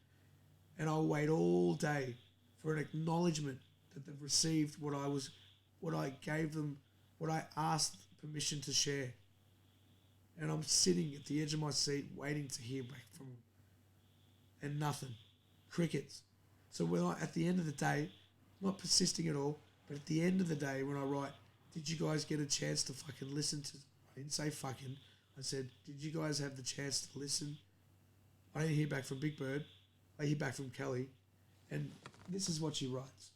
And I'll wait all day for an acknowledgement that they've received what I gave them, what I asked permission to share. And I'm sitting at the edge of my seat waiting to hear back from them. And nothing. Crickets. So at the end of the day, not persisting at all, but at the end of the day when I write, did you guys get a chance to fucking listen to... I didn't say fucking. I said, did you guys have the chance to listen? I didn't hear back from Big Bird. I hear back from Kelly. And this is what she writes.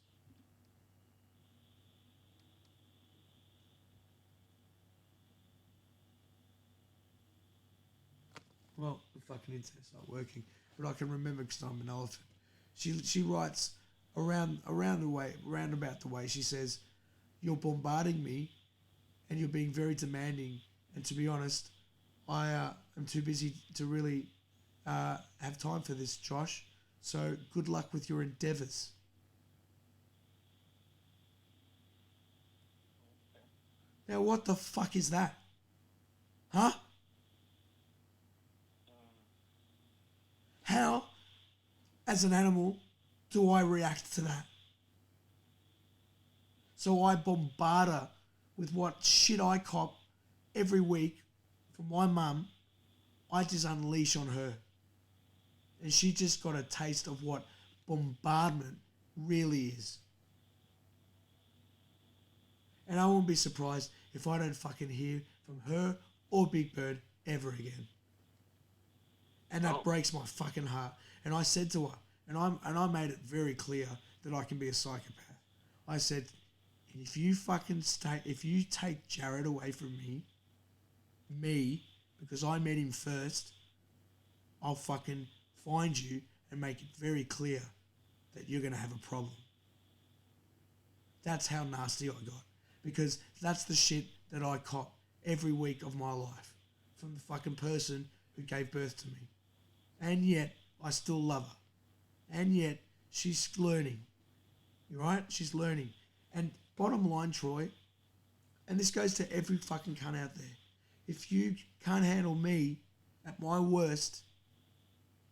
Well, the fucking internet's not working, but I can remember because I'm an elephant. She writes about the way she says, you're bombarding me and you're being very demanding, and to be honest, I am too busy to really have time for this, Josh. So good luck with your endeavours. Now what the fuck is that? Huh? How, as an animal, do I react to that? So I bombard her with what shit I cop every week from my mum. I just unleash on her. And she just got a taste of what bombardment really is. And I won't be surprised if I don't fucking hear from her or Big Bird ever again. And that breaks my fucking heart. And I said to her, and I made it very clear that I can be a psychopath. I said, if you take Jared away from me, because I met him first, I'll fucking find you and make it very clear that you're going to have a problem. That's how nasty I got. Because that's the shit that I cop every week of my life from the fucking person who gave birth to me. And yet, I still love her. And yet, she's learning. You're right? She's learning. And bottom line, Troy, and this goes to every fucking cunt out there, if you can't handle me at my worst,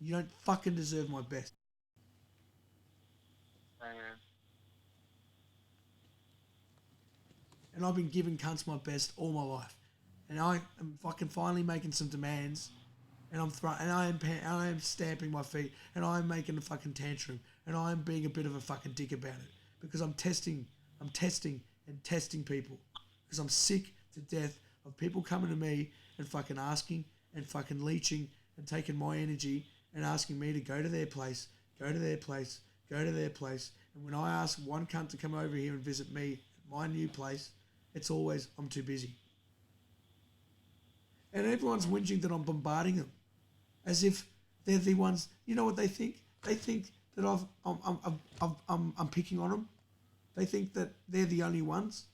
you don't fucking deserve my best. And I've been giving cunts my best all my life. And I am fucking finally making some demands. And I am stamping my feet. And I am making a fucking tantrum. And I am being a bit of a fucking dick about it. Because I'm testing people. Because I'm sick to death of people coming to me and fucking asking and fucking leeching and taking my energy and asking me to go to their place. And when I ask one cunt to come over here and visit me at my new place, it's always, I'm too busy. And everyone's whinging that I'm bombarding them. As if they're the ones, you know what they think? They think that I'm picking on them. They think that they're the only ones.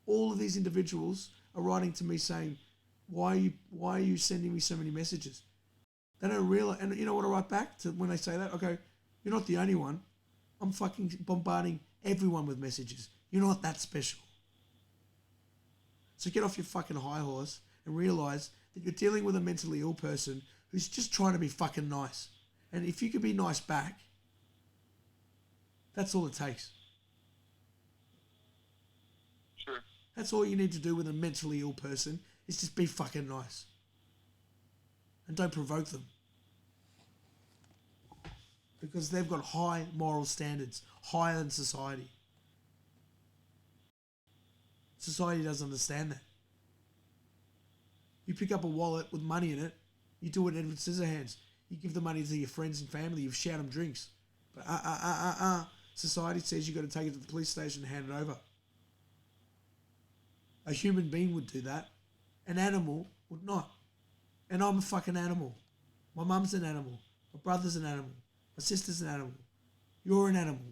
All of these individuals are writing to me saying, why are you sending me so many messages? They don't realize, and you know what I write back to when they say that? I go, you're not the only one. I'm fucking bombarding everyone with messages. You're not that special. So get off your fucking high horse and realise that you're dealing with a mentally ill person who's just trying to be fucking nice. And if you can be nice back, that's all it takes. Sure. That's all you need to do with a mentally ill person is just be fucking nice. And don't provoke them. Because they've got high moral standards, higher than society. Society doesn't understand that. You pick up a wallet with money in it, you do it Edward Scissorhands. You give the money to your friends and family, you shout them drinks. But society says you've got to take it to the police station and hand it over. A human being would do that. An animal would not. And I'm a fucking animal. My mum's an animal. My brother's an animal. My sister's an animal. You're an animal.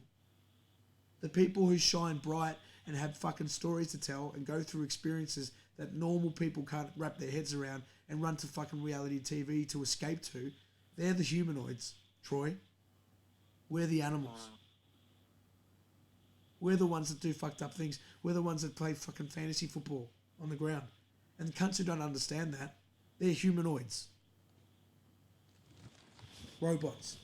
The people who shine bright and have fucking stories to tell and go through experiences that normal people can't wrap their heads around and run to fucking reality TV to escape to, they're the humanoids, Troy. We're the animals. We're the ones that do fucked up things. We're the ones that play fucking fantasy football on the ground. And the cunts who don't understand that, they're humanoids. Robots.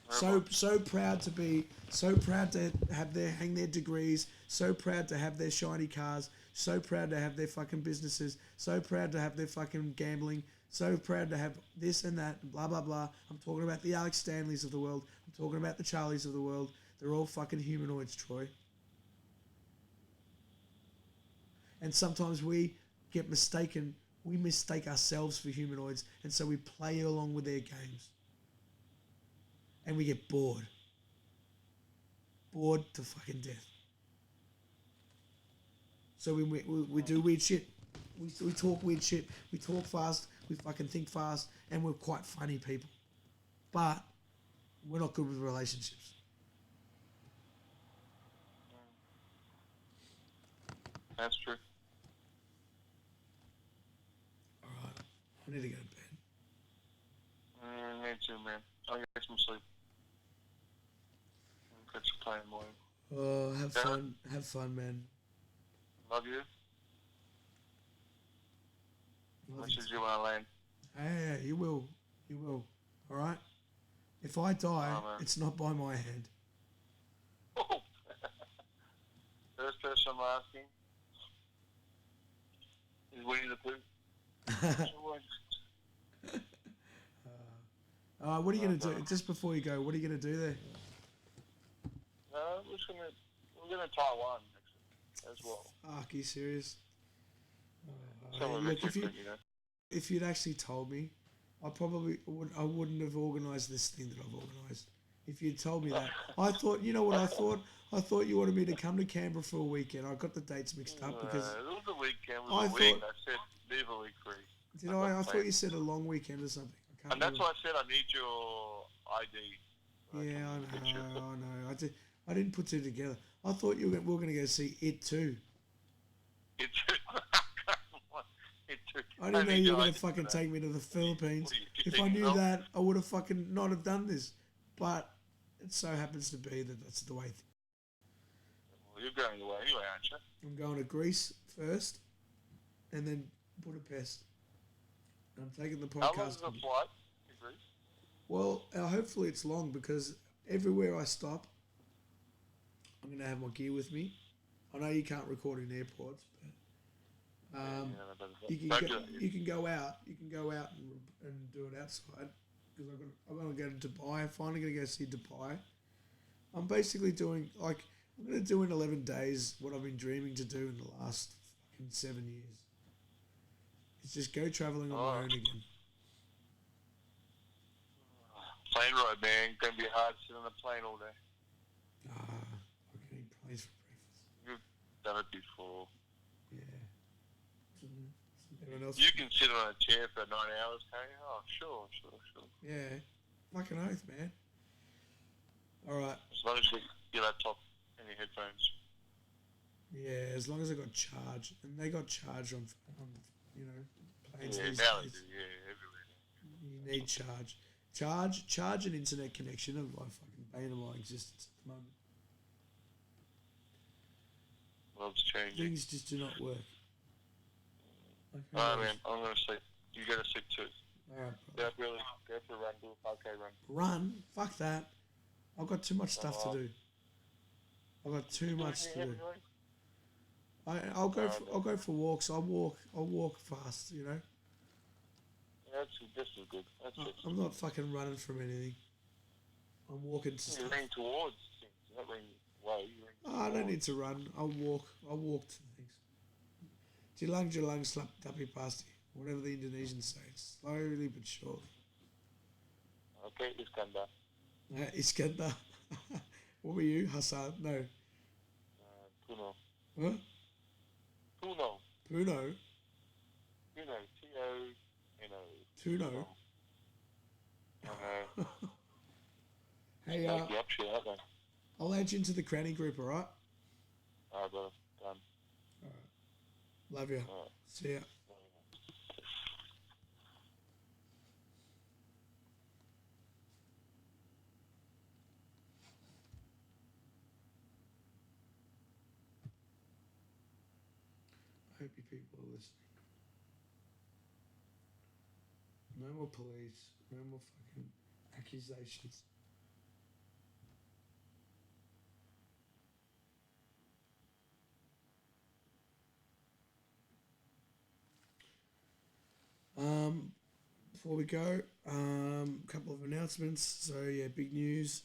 So proud to hang their degrees, so proud to have their shiny cars, so proud to have their fucking businesses, so proud to have their fucking gambling, so proud to have this and that, blah, blah, blah. I'm talking about the Alex Stanleys of the world. I'm talking about the Charlies of the world. They're all fucking humanoids, Troy. And sometimes we get mistaken. We mistake ourselves for humanoids, and so we play along with their games. And we get bored. Bored to fucking death. So we do weird shit. We talk weird shit. We talk fast. We fucking think fast. And we're quite funny people. But we're not good with relationships. That's true. Alright. I need to go to bed. Me too, man. I'll get some sleep. Catch a plane, boy. Oh, have fun. Have fun, man. Love you. Message you when I land. Hey, you will. You will. Alright? If I die, it's not by my hand. Oh. First person I'm asking is Winnie the Pooh. What are you going to do? Just before you go, what are you going to do there? We're going to Taiwan next week as well. Fuck, are you serious? Look, if you'd actually told me, I wouldn't have organised this thing that I've organised. If you'd told me that. I thought, you know what I thought? I thought you wanted me to come to Canberra for a weekend. I got the dates mixed up because... it was a weekend. It was a week. I said, leave a week free. Did I? I thought you said a long weekend or something. And that's why I said I need your ID. Yeah, I know. I didn't put two together. I thought we were going to go see It Too. It Too? I didn't know you were going to fucking take me to the Philippines. If I knew that, I would have fucking not have done this. But it so happens to be that that's the way. Well, you're going away anyway, aren't you? I'm going to Greece first, and then Budapest. And I'm taking the podcast. How long is the flight to Greece? Well, hopefully it's long because everywhere I stop, I'm going to have my gear with me. I know you can't record in airports, but you can go out. You can go out and do it outside. Because I'm going to go to Dubai. I'm finally going to go see Dubai. I'm basically doing I'm going to do in 11 days what I've been dreaming to do in the last fucking 7 years. It's just go travelling on my own again. Plane ride, man. Going to be hard sitting on a plane all day. I can eat planes for breakfast. You've done it before. Yeah. You can sit on a chair for 9 hours, can't you? Oh, sure. Yeah. Fucking oath, man. Alright. As long as you get your laptop and your headphones. Yeah, as long as I got charge. And they got charge on planes these now days. they do, everywhere. You need charge. Charge and internet connection are my fucking bane of my existence at the moment. world's changing. Things just do not work. Like, who Alright, knows? man. I'm gonna sleep. You gotta sleep too. Alright, Yeah, really. Go for a run. Do a 5K run. run? Fuck that. I've got too much stuff to do. I've got too much to do. I'll go for walks. I'll walk fast, you know. Yeah, this is good. That's it. I'm not fucking running from anything. I'm walking to You're stuff. running towards things. You're not running away. You're running I don't towards. need to run. I'll walk to things. Jelang slap tapi pasti. Whatever the Indonesians say. Slowly but surely. Okay, Iskandar. Iskandar. What were you? Hassan? No. Puno. Huh? Puno. Puno? T-O-N-O. Tuno? I know. Hey, Take you up shit, aren't they? I'll add you into the cranny group, alright? Alright, brother. Done. Love you. Alright. See ya. I hope you people are listening. No more police. No more fucking accusations. Before we go, a couple of announcements. So yeah, big news.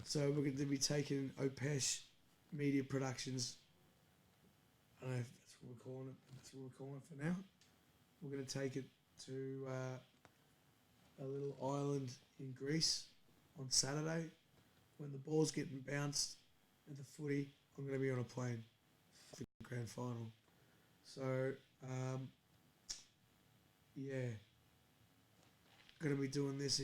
So we're going to be taking Opesh Media Productions. I don't know if that's what we're calling it, but that's what we're calling it for now. We're going to take it to a little island in Greece on Saturday. When the ball's getting bounced at the footy, I'm going to be on a plane for the grand final. So, yeah, going to be doing this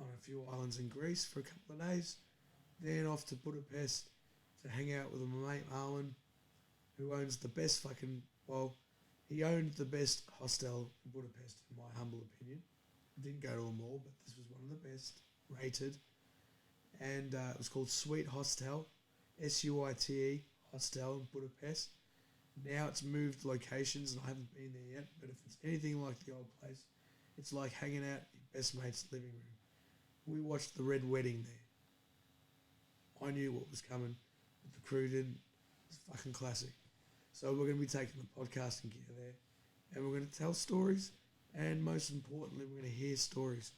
on a few islands in Greece for a couple of days. Then off to Budapest to hang out with my mate Marlon, who owns the best he owned the best hostel in Budapest, in my humble opinion. I didn't go to them all, but this was one of the best rated. And it was called Suite Hostel, SUITE Hostel in Budapest. Now it's moved locations and I haven't been there yet, but if it's anything like the old place, it's like hanging out in your best mate's living room. We watched the Red Wedding there. I knew what was coming, but the crew didn't. It's fucking classic. So we're going to be taking the podcasting gear there, and we're going to tell stories, and most importantly, we're going to hear stories.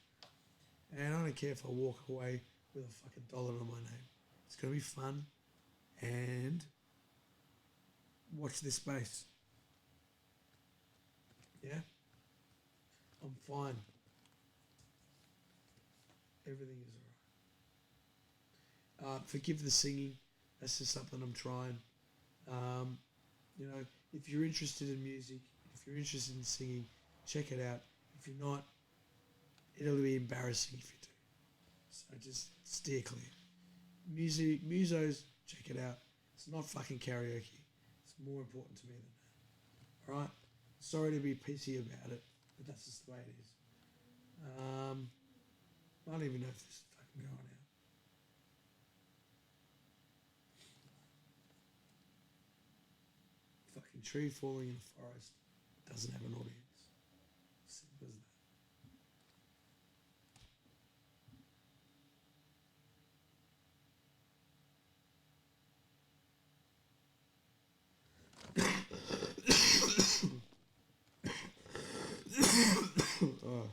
And I don't care if I walk away with a fucking dollar on my name. It's going to be fun, and watch this space. Yeah? I'm fine. Everything is alright. Forgive the singing. That's just something I'm trying. You know, if you're interested in music, if you're interested in singing, check it out. If you're not, it'll be embarrassing if you do. So just steer clear. Musos, check it out. It's not fucking karaoke. It's more important to me than that. Alright? Sorry to be pissy about it, but that's just the way it is. I don't even know if this is fucking going out. Fucking tree falling in the forest doesn't have an audience. Simple as that. Oh.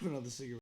Another cigarette.